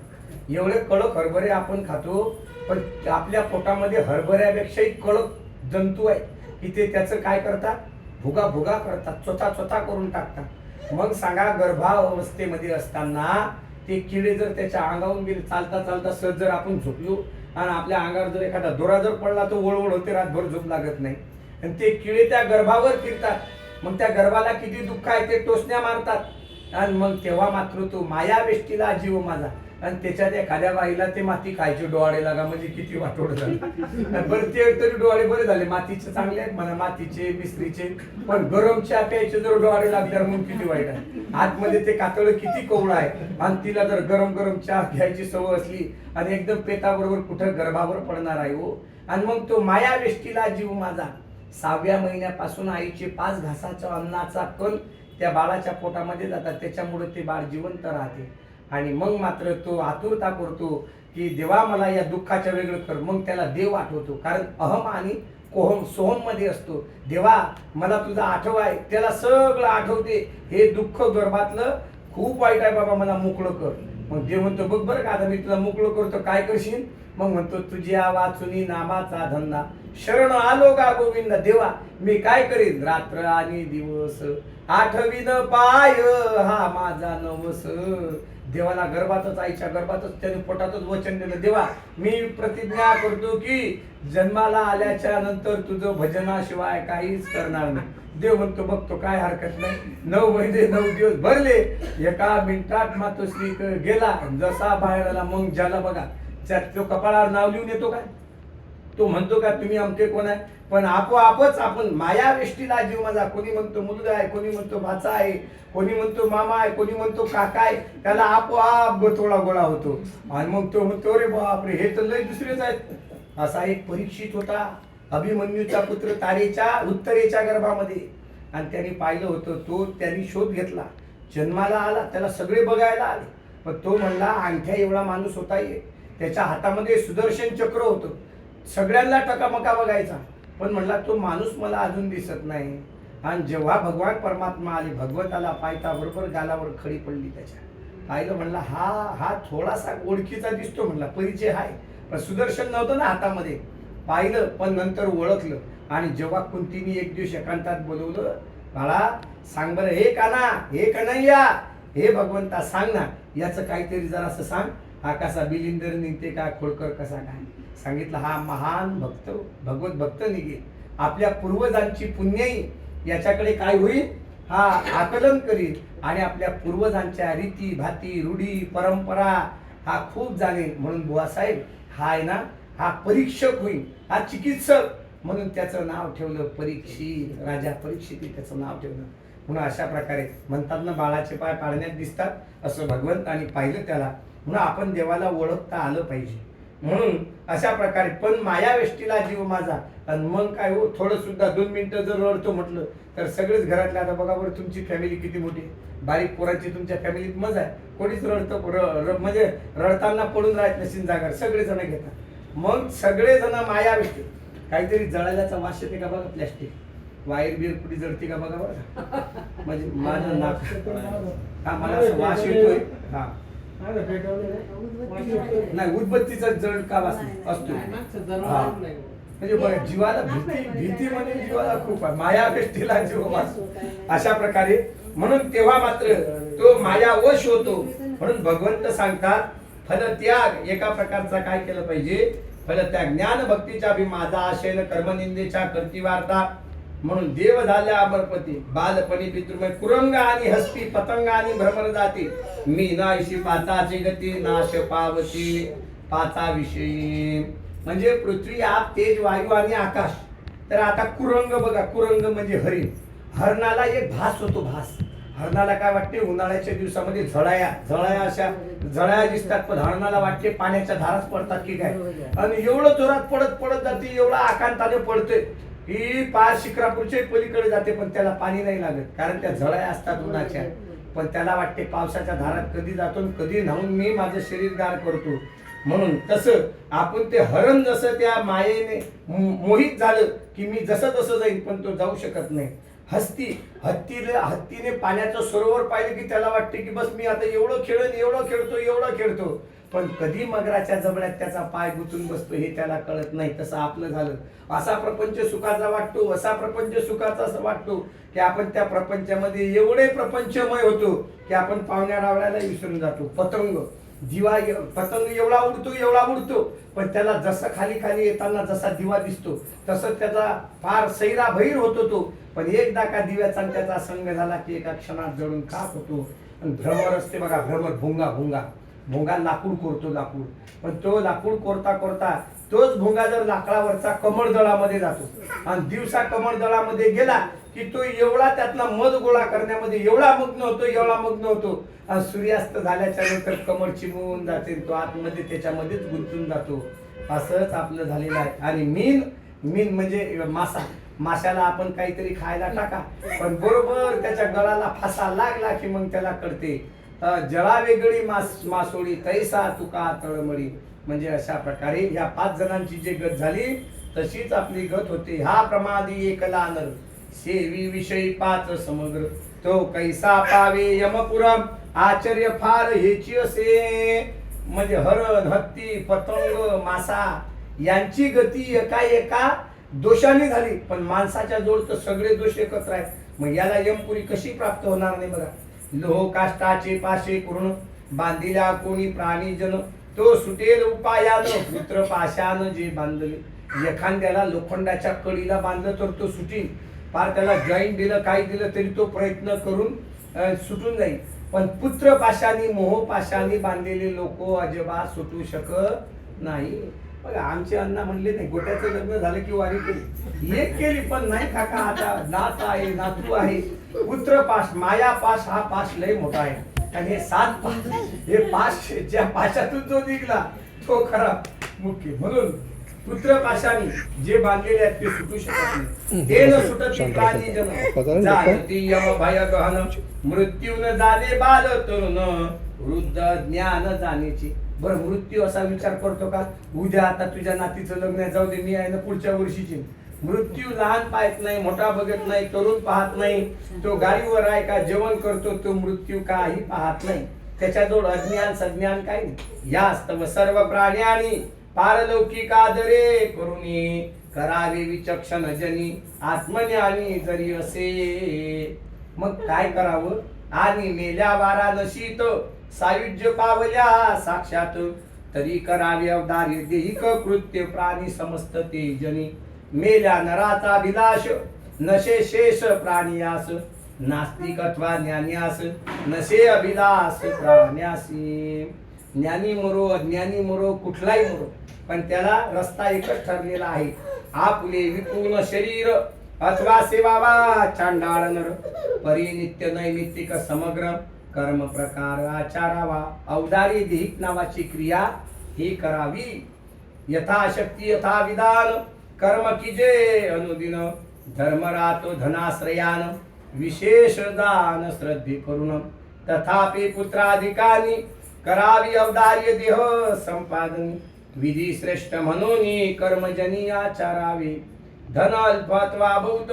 एवढे कडक हरभरे आपण खातो पण आपल्या पोटामध्ये हरभऱ्यापेक्षाही कडक जंतू आहे की ते त्याचं काय करतात भुगा करतात स्वतः करून टाकतात. मग सांगा गर्भावस्थेमध्ये असताना ते किडे जर त्याच्या अंगावरून गेले चालता सहज जर आपण झोपलो आणि आपल्या अंगावर जर एखादा दोरा जर पडला तर वळवळ होते रातभर झोप लागत नाही. आणि ते किडे त्या गर्भावर फिरतात. मग त्या गर्भाला किती दुःख आहे ते टोचण्या मारतात आणि मग तेव्हा मात्र तो माया वेष्टीला जीव माझा आणि त्याच्यात एखाद्या बाईला ते माती खायचे डोळे लागा म्हणजे किती वाटोड झालं. बरं ते तरी डोळे बरे झाले, मातीचे चांगले आहेत म्हणा, मातीचे मिस्त्रीचे, पण गरम चहा प्यायचे जर डोळे लागल्यावर मग किती वाईट आहे. आतमध्ये ते कातळ किती कवळं आहे आणि तिला जर गरम गरम चहा घ्यायची सवय असली आणि एकदम पेताबरोबर कुठं गर्भावर पडणार आहे हो. आणि मग तो माया वेष्टीला जीव माझा, 6व्या महिन्यापासून आईचे 5 घासाचा अन्नाचा कण त्या बाळाच्या पोटामध्ये जातात, त्याच्यामुळे ते बाळ जिवंत राहते. आणि मग मात्र तो आतुरता करतो की देवा मला या दुःखाच्या वेगळं कर. मग त्याला देव आठवतो, कारण अहम आणि कोहम सोहम मध्ये असतो. देवा मला तुझा आठव आहे, त्याला सगळं आठवते. हे दुःख गर्भातलं खूप वाईट आहे बाबा, मला मोकळं कर. मग देव म्हणतो बघ बरं का आता मी तुला मोकळं करतो, काय करशील. मग म्हणतो तुझ्या वाचुनी नामाचा धंदा, शरण आलो का गोविंद. देवा मी काय करीन, रात्र आणि दिवस आठवीन पाय हा माझा नवस. देवाला गर्भातच, आईच्या गर्भातच त्याने पोटातच वचन दिलं, देवा मी प्रतिज्ञा करतो की जन्माला आल्याच्या नंतर तुझं भजनाशिवाय काहीच करणार नाही. देव म्हणतो बघतो काय हरकत नाही. 9 महिने 9 दिवस भरले, एका मिनिटात मातोश्री गेला. जसा बाहेर आला मग ज्याला बघा तो कपाळावर नाव लिहून येतो काय, तो म्हणतो का तुम्ही आमचे कोण आहे. पण आपोआपच आपण माया वेष्टीला जीव माझा, कोणी म्हणतो मुलगा आहे, कोणी म्हणतो भाचा आहे, कोणी म्हणतो मामा आहे, कोणी म्हणतो काका आहे, त्याला आपोआप थोडा गोळा होतो. आणि मग तो म्हणतो रे बापरे हे तर लय दुसरेच आहेत. असा एक परीक्षित होता, अभिमन्यूचा पुत्र, तारेच्या उत्तरेच्या गर्भामध्ये. आणि त्यांनी पाहिलं होतं, तो त्यांनी शोध घेतला, जन्माला आला, त्याला सगळे बघायला आले. पण तो म्हणला अंगठ्या एवढा माणूस होता, त्याच्या हातामध्ये सुदर्शन चक्र होतं, सगळ्यांना टकामका बघायचा. पण म्हणला तो माणूस मला अजून दिसत नाही. आणि जेव्हा भगवान परमात्मा आले, भगवंताला पायता बरोबर गालावर खडी पडली त्याच्या. पाहिलं म्हणला हा थोडासा ओळखीचा दिसतो, म्हणला परिचय आहे, पण सुदर्शन नव्हतं ना हातामध्ये. पाहिलं पण नंतर ओळखलं. आणि जेव्हा कुंतीने एक दिवस एकांतात बोलवलं, बाळा सांग बरं, हे काना, हे कन्हैया, हे भगवंता सांग ना, याचं काहीतरी जरा असं सांग. हा कसा बिलिंदर निघते का, खोडकर कसा काय. सांगितलं हा महान भक्त, भगवत भक्त निघेल, आपल्या पूर्वजांची पुण्याई याच्याकडे काय होईल, हा आकलन करील आणि आपल्या पूर्वजांच्या रीती भाती रूढी परंपरा हा खूप जाणेल. म्हणून बुवासाहेब हा आहे ना, हा परीक्षक होईल, हा चिकित्सक. म्हणून त्याचं नाव ठेवलं परीक्षित, राजा परीक्षित त्याचं नाव ठेवलं. म्हणून अशा प्रकारे म्हणतात ना, बाळाचे पाय पाळण्यात दिसतात, असं भगवंतानी पाहिलं त्याला. म्हणून आपण देवाला ओळखता आलं पाहिजे. म्हणून अशा प्रकारे पण माया वेष्टीला जीव माझा. आणि मग काय हो, थोडं सुद्धा 2 मिनिटं जर रडतो म्हटलं तर सगळेच घरातले, आता बघा बरं तुमची फॅमिली किती मोठी, बारीक पोरांची तुमच्या फॅमिलीत मजा आहे, कोणीच रडतं म्हणजे रडताना पडून राहत नसेल जागा, सगळेजण घेतात. मग सगळेजण माया वेष्टी, काहीतरी जळाल्याचा वास येते का बघा, प्लॅस्टिक वायर बिर कुठे जळते का बघा बघा, म्हणजे माझं नाक हा मला वास येतोय. हा नाही उदबत्तीचा जड का असतो, म्हणजे बघा जीवाला भीती म्हणजे जीवाला खूप आहे, माया वेष्टीला जीव वाचतो. अशा प्रकारे म्हणून तेव्हा मात्र तो माया वश होतो. म्हणून भगवंत सांगतात फलत्याग, एका प्रकारचा काय केलं पाहिजे, फलत्याग. ज्ञान भक्तीच्या भी माझा आशयन कर्मनिंदेच्या कर्तिवार्ता. म्हणून देव झाल्या अमरपती, बालपणी पितृमय कुरंग आणि हस्ती, पतंग आणि भ्रमर जाती, मी नाशी पाचाची गती, नाश पावती पाचा विषयी. म्हणजे पृथ्वी आप तेज वायू आणि आकाश. तर आता कुरंग बघा, कुरंग म्हणजे हरिण. हरणाला एक भास होतो, भास. हरणाला काय वाटते, उन्हाळ्याच्या दिवसामध्ये झळाया अशा झळाया दिसतात, पण हरणाला वाटते पाण्याच्या धाराच पडतात की काय. आणि एवढं जोरात पडत जाते, एवढा आकांताने पडते ही पार शिक्रापूरच्या पलीकडे जाते, पण त्याला पाणी नाही लागत, कारण त्या झळाया असतात उन्हाच्या. पण त्याला वाटते पावसाच्या धारात कधी जातो, कधी न्हावून मी माझं शरीर गार करतो. म्हणून तसं आपण ते हरण जसं त्या मायेने मोहित झालं की मी जसं जाईन, पण तो जाऊ शकत नाही. हत्तीने पाण्याचं सरोवर पाहिलं की त्याला वाटते की बस मी आता एवढं खेळतो, पण कधी मगराच्या जबड्यात त्याचा पाय गुंतून बसतो हे त्याला कळत नाही. तसं आपलं झालं. असा प्रपंच सुखाचा वाटतो, असा प्रपंच सुखाचा असं वाटतो की आपण त्या प्रपंचामध्ये एवढे प्रपंचमय होतो की आपण पाहुण्या रावळ्याला विसरून जातो. पतंग एवढा उडतो, पण त्याला जसं खाली येताना जसा दिवा दिसतो तसं त्याचा फार सैरा भैर होतो तो. पण एकदा का दिव्याचा त्याचा संग झाला की एका क्षणात जळून खाक होतो. आणि भ्रमर असते बघा, भ्रमर भुंगा भोंगा लाकूड कोरतो, लाकूड. पण तो लाकूड कोरता कोरता तोच भोंगा जर लाकडावरचा कमळदळामध्ये जातो आणि दिवसा कमळदळामध्ये गेला की तो एवढा त्यातला मध गोळा करण्यामध्ये एवढा मग्न होतो आणि सूर्यास्त झाल्याच्या नंतर कमळ चिमून जाते, तो आतमध्ये त्याच्यामध्येच गुंतून जातो. असंच आपलं झालेलं आहे. आणि मीन म्हणजे माशाला आपण काहीतरी खायला टाका, पण बरोबर त्याच्या गळाला फासा लागला की मग त्याला कळते. जळा वेगळी मासोळी तैसा तुका तळमळी. म्हणजे अशा प्रकारे या 5 जणांची जी गत झाली तशीच आपली गत होते. हा प्रमादी एकला नर सेवी विषयी 5 समग्र, तो कैसा पावे यमपुरम आश्चर्य फार हेची असे. म्हणजे हरण, हत्ती, पतंग, मासा यांची गती एका दोषाने झाली, पण माणसाच्या जोड तर सगळे दोष एकत्र आहेत. मग याला यमपुरी कशी प्राप्त होणार नाही बघा. लोह काष्टाचे पाशे पूर्ण बांधिल्या कोणी प्राणी जन, तो सुटेल उपायानं पुत्र पाशानं जे बांधले. एखाद्याला लोखंडाच्या कडीला बांधलं तर तो सुटील, पार त्याला जॉईंट दिलं काही दिलं तरी तो प्रयत्न करून सुटून जाईल. पण पुत्र पाशानी मोह पाशानी बांधलेले लोक अजिबात सुटू शकत नाही. बघा आमचे अण्णा म्हणले नाही, गोट्याचं लग्न झालं की वारी केली, एक केली पण नाही काका, आता नात आहे नातू आहे. पुत्र पाश माया पाश हा पाश लय मोठा आहे. आणि हे 7 पाश, हे पाश ज्या पाशातून जो निघला तो खरा मुख्य. म्हणून पुत्र पाशानी जे बांधलेले आहेत ते सुटू शकत नाही. ते न सुटत प्राणी जन जाणती यम भय गहन, मृत्यून झाले बाल तरुण वृद्ध ज्ञान जाणीची. बरं मृत्यू असा विचार करतो का, उद्या आता तुझ्या नातीचं लग्न आहे, जाऊ दे मी आहे ना पुढच्या वर्षीची. मृत्यू लहान पाहत नाही, मोठा बघत नाही, तरुण पाहत नाही, तो गाडीवर आहे का जेवण करतो तो मृत्यू काही पाहत नाही. त्याच्याजवळ अज्ञान सज्ञान काही नाही. यास्तव सर्व प्राणी पारलौकिक आदरे करुणी करावे विचक्षण जनी आत्मज्ञानी जरी असे. मग काय करावं. आणि मेल्या वाराणसीत सायुज्य पावल्या साक्षात, तरी करावे अवदार्य देहिक कृत्य प्राणी समस्त ते जनी. मेल्या नराचा विलास नशे शेष प्राणियास, नास्तिक अथवा ज्ञानियास नशे अभिलाष प्राण्यासी. ज्ञानी मरो अज्ञानी मरो कुठलाही मरो, पण त्याला रस्ता एकच ठरलेला आहे. आपले विपूर्ण शरीर अथवा सेवावा चांडाळ नर, परी नित्य नैमित्तिक समग्र कर्म प्रकार आचारावा. अवदारी देहिक नावाची क्रिया ही करावी. यथाशक्ती यथा विधान कर्म कीजे अनुदिन, धर्म रातो धनाश्रयान विशेष दान श्रद्धे करून. तथापि पुत्राधिकानी करावी अवदार्य देह संपादन, विधी श्रेष्ठ म्हणून कर्मजनी आचारावे. धन अल्प अथवा बहुत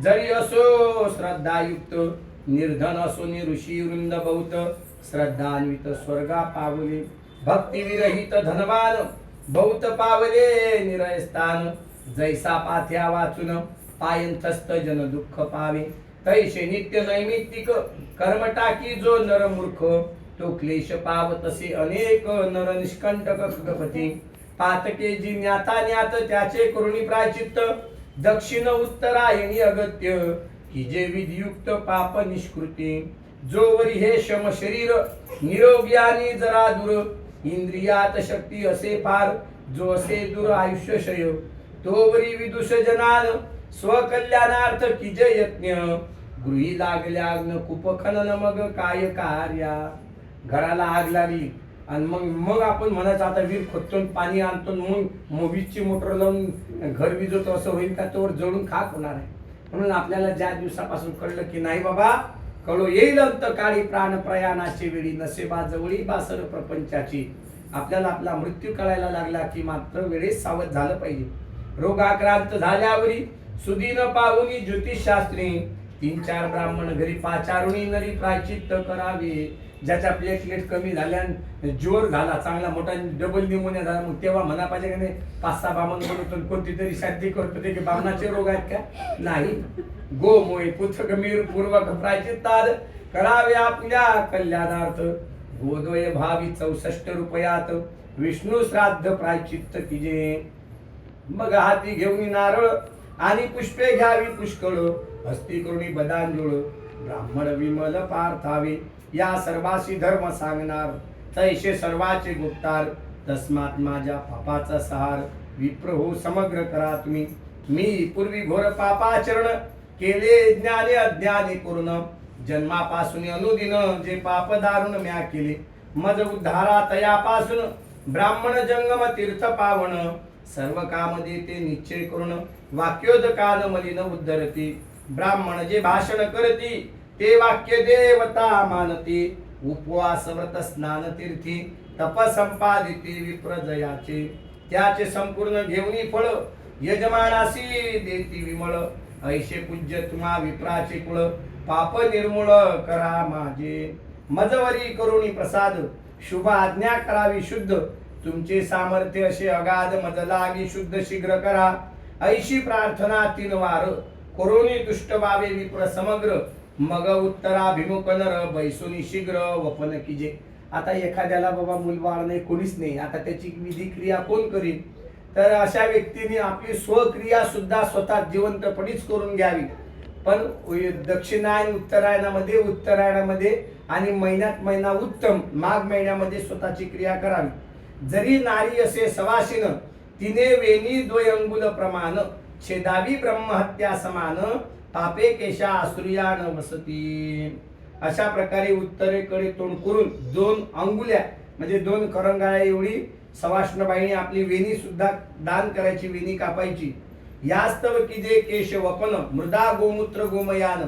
जरी असो श्रद्धायुक्त, निर्धन असो ऋषी वृंद बहुत श्रद्धान्वित स्वर्गा पावले. भक्ती विरहित धनवान बहुत पावले निरयस्थान, जैसा पाथ्या वाचून पायंथस्थ जन दुःख पावे. तैसे नित्य नैमित्तिक कर्म टाकी जो नर मूर्ख, तो क्लेश पाव तसे अनेक नर निष्कंटक खगपती. पातके जी ज्ञाता ज्ञात त्याचे करुणी प्रायचित्त, दक्षिण उत्तरायणी अगत्य की जे विधियुक्त पाप निष्कृती. जोवरी हे शम शरीर निरोगी आणि जरा दूर, इंद्रियात शक्ती असे फार जो असे दूर आयुष्य शय. तोवरी विदुष जनान स्वकल्याणार्थ की जे यज्ञ, गृही लागल्या अग्न कुपखनन मग काय कार्या. घराला आग लागली आणि मग आपण म्हणायचं आता वीर खोदतो पाणी आणतो, मग वीजची मोटर लावून घर विजवतो, असं होईल का. तोवर जळून खाक होणार आहे. म्हणून आपल्याला ज्या दिवसापासून कळलं की नाही बाबा कळो येईल अंत काळी प्राण प्रयाणाची वेळी, नसेबा जवळी बासर प्रपंचाची. आपल्याला आपला मृत्यू कळायला लागला की मात्र वेळेस सावध झालं पाहिजे. रोगाक्रांत झाल्यावरी सुदीन पाहुनी ज्योतिषशास्त्री, 3-4 ब्राह्मण घरी पाचारुणी नरी प्रायचित्त करावे. ज्याच्या प्लेटलेट कमी झाल्या, जोर झाला चांगला मोठा डबल निमोनिया झाला, मग तेव्हा म्हणा पाहिजे की नाही 5-6 ब्राह्मण बोलतो कोणती तरी शांती करतो. ते की ब्राह्मणाचे रोग आहेत का. नाही. गोमोय पुत्र गंभीर पूर्वक प्रायचित्ताद करावे आपल्या कल्याणार्थ. गोदोय भावी 64 रुपयात विष्णू श्राद्ध प्रायचित्त कीजे. मग हाती घेऊन नारळ आणि पुष्पे घ्यावी पुष्कळ, हस्ती करुणी बदांजूळ ब्राह्मण विमल पार्थावे. या सर्वाशी धर्म सांगणार तैसे सर्वाचे गुप्तार तस्मात माझ्या पापाचा सहार विप्र हो समग्र करा तुम्ही मी पूर्वी घोर पापाचरण केले ज्ञाने अज्ञाने पूर्ण जन्मापासून अनुदिन जे पाप दारुण म्या केले मज उद्धारा तयापासून ब्राह्मण जंगम तीर्थ पावन सर्व काम देते निश्चय करून वाक्योदकान मलिन उद्धरती ब्राह्मण जे भाषण करती ते वाक्य देवता मानती उपवास व्रत स्नान तीर्थी तप संपादिती विप्र जयाचे त्याचे संपूर्ण घेऊनी फळ यजमानासी देती विमळ ऐशे पूज्य तुम्हा विप्राचे कुळ पाप निर्मूळ करा माझे मजवरी करुणी प्रसाद शुभ आज्ञा करावी शुद्ध तुमचे सामर्थ्य असे अगाध मज लागी शुद्ध शीघ्र करा ऐशी प्रार्थना तीन वार करुणी दुष्ट व्हावे विप्र समग्र मग उत्तराभिमुख नर बैसुनी शीघ्र वपन कीजे आता एखाद्याला बाबा मुलबाळ नाही कोणीच नाही आता त्याची विधी क्रिया कोण करील तर अशा व्यक्तीने आपली स्वक्रिया सुद्धा स्वतः जिवंतपणीच करून घ्यावी पण दक्षिणायन उत्तरायणामध्ये आणि महिन्यात महिना उत्तम माघ महिन्यामध्ये स्वतःची क्रिया करावी जरी नारी असे सवासिन तिने वेणी द्वय अंगुल प्रमाण छेदावी ब्रह्महत्या समान पापे केशा आसुर्या न वसती अशा प्रकारे उत्तरेकडे तोंड करून 2 अंगुल्या म्हणजे 2 करंगाळ्या एवढी सवाष्णबाईने आपली वेणी सुद्धा दान करायची वेणी कापायची यास्तव किजे केश वपन मृदा गोमूत्र गोमयान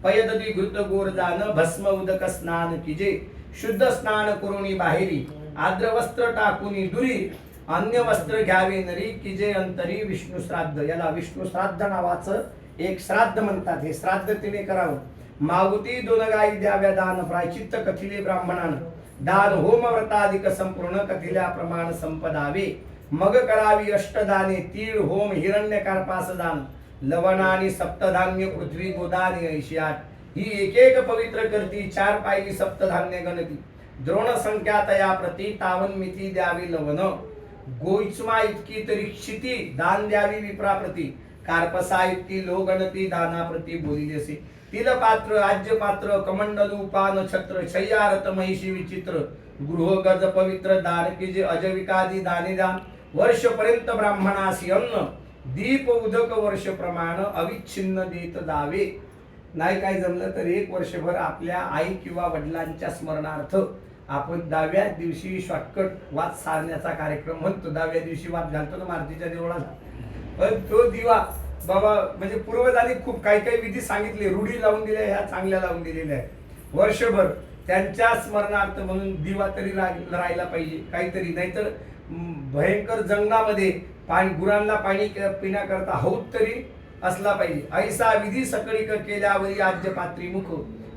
पयदती घृत गोरदान भस्म उदक स्नान किजे शुद्ध स्नान करुणी बाहेरी आद्र वस्त्र टाकुनी दुरी अन्य वस्त्र घ्यावे नरी किजे अंतरी विष्णू श्राद्ध याला विष्णू श्राद्ध नावाचं एक श्राद्ध म्हणतात हे श्राद्ध तिने करावं मागुती 2 गायी द्याव्या दान प्रायचित्त कथिले ब्राह्मणान दान होम व्रताधिक संपूर्ण कथिल्या प्रमाण संपदावे मग करावी अष्टदाने तीळ होम हिरण्यकार्पास दान लवण आणि सप्तधान्य पृथ्वी गोदाने ऐशियात ही एक पवित्र करती 4 पायली सप्तधान्य गणती द्रोण संख्या तया प्रती तावन मिती द्यावी लवण गोइचमा इतकी तरी क्षिती दान द्यावी विप्राप्रती कार्पसा इतकी लो गणती दानाप्रती बोलिलेसे तिल पात्र आज्य पात्र कमंडल उपान छत्र शय्यारत महिषी विचित्र गृह गज पवित्र दान की जे अजविकादी दाने दान वर्षपर्यंत ब्राह्मणासी अन्न दीप उदक वर्ष प्रमाण अविच्छिन्न देत दावे नाही काय जमलं तर 1 वर्षभर आपल्या आई किंवा वडिलांच्या स्मरणार्थ आपण 10व्या दिवशी शॉर्टकट वाद सारण्याचा कार्यक्रम म्हणतो 10व्या दिवशी वाद घालतो ना मारुतीच्या देवळाला पण तो दिवा बाबा म्हणजे पूर्वजांनी खूप काही काही विधी सांगितले रूढी लावून दिल्या ह्या चांगल्या लावून दिलेल्या आहेत वर्षभर त्यांच्या स्मरणार्थ म्हणून दिवा तरी राहायला पाहिजे काहीतरी नाहीतर भयंकर जंगलामध्ये पाणी गुरांना पाणी पिण्याकरता हौद तरी असला पाहिजे ऐसा विधी सकळीक केल्यावरी आज्य पात्री मुख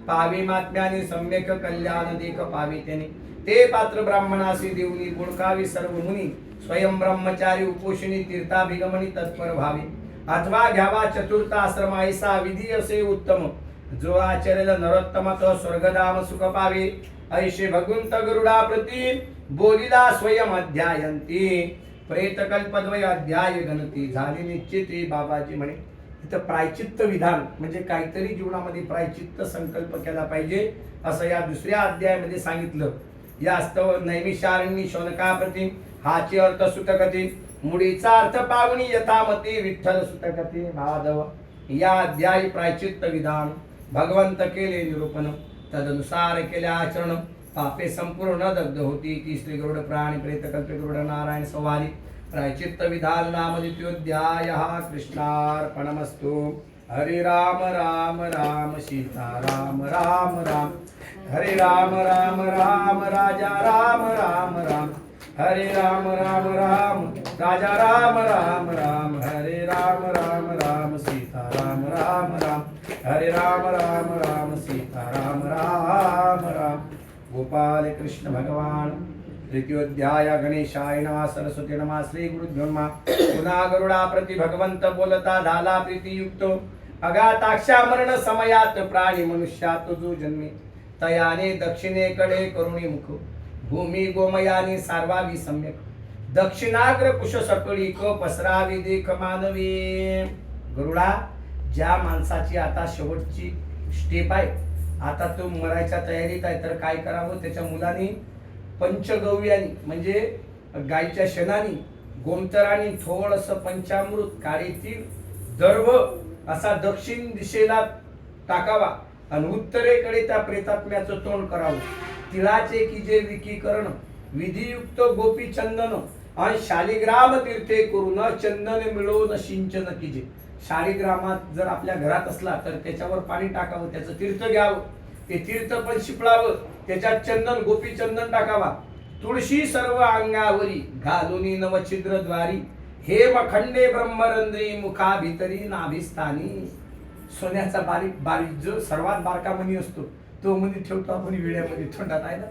पावे महात्म्याने सम्यक कल्याण देख पावे त्याने ते पात्र ब्राह्मणासी देऊनी गुणकावी सर्व मुनी स्वयं ब्रह्मचारी उपोषणी तीर्थाभिगमनी तत्पर भावे अथवा घ्यावा चतुर्थ आश्रम ऐसा विधी असे उत्तम जो आचरेल नरोत्तम तो स्वर्गधाम सुख पावे ऐशे भगवंत गरुडा प्रती बोलिला स्वयं अध्यायंती प्रेतकल्पद्वय अध्याय गणती झाली निश्चिती बाबाजी म्हणे इथं प्रायचित्त विधान म्हणजे काहीतरी जीवनामध्ये प्रायचित्त संकल्प केला पाहिजे असं या 2ऱ्या अध्यायामध्ये सांगितलं यास्तव नैमिषारण्य शौनकाप्रती हाचे अर्थ सुतकती मुडीचा अर्थ पावनी यथामती विठ्ठल सुतकती माधव या अध्यायी प्रायचित्त विधान भगवंत केले निरूपण तदनुसार केले आचरण पापे संपूर्ण दग्ध होती ती श्री गरुड प्राणी प्रेत कल्पे गरुड नारायण सवारी प्रायचित्त विधान नाम द्वितीयोध्याय कृष्णार्पणमस्तु हरे राम राम राम सीता राम राम राम हरे राम राम राम राजा राम राम राम हरे राम राम राम राजा राम राम राम हरे राम राम राम सीता राम राम राम हरे राम राम राम सीता राम राम राम गोपाल कृष्ण भगवान तृतीयोध्याय गणेशाय नमः सरस्वती नमः श्री गुरुभ्यो नमः पुन्हा गरुडा प्रति भगवंत बोलता झाला प्रीतियुक्त अगाताक्षा मरण समयात प्राणी मनुष्यात जो जन्मे तयाने दक्षिणेकडे करुणी मुख भूमी गोमयाने सारवावी सम्यक दक्षिणाग्र कुश सकळी क पसरावी देख मानवी गरुडा ज्या माणसाची आता शेवटची स्टेप आहे आता तो मरायच्या तयारीत आहे तर काय करावं त्याच्या मुलांनी पंचगव्यानी म्हणजे गायीच्या शेणानी, गोमतरानी थोडंसं पंचामृत, काळे तीळ, दर्भ असा दक्षिण दिशेला टाकावा आणि उत्तरेकडे त्या प्रेतात्म्याचं तोंड करावं. तिळाचे कीजे विकीकरण विधियुक्त गोपी चंदन आणि शालिग्राम तीर्थे करून चंदन मिळवून सिंचन कीजे. शालिग्रामात जर आपल्या घरात असला तर त्याच्यावर पाणी टाकावं, त्याचं तीर्थ घ्यावं, ते तीर्थ पण शिपळावं, त्याच्यात चंदन गोपी चंदन टाकावा. तुळशी सर्व अंगावरी घालुनी नवछिद्र द्वारी हेमखंडे ब्रह्मरंध्री मुखा भितरी नाभिस्थानी. सोन्याचा बारीक बारीक जो सर्वात बारका मणी असतो तो मणी ठेवतो आपण वेड्यामध्ये तोंडात आहे ना.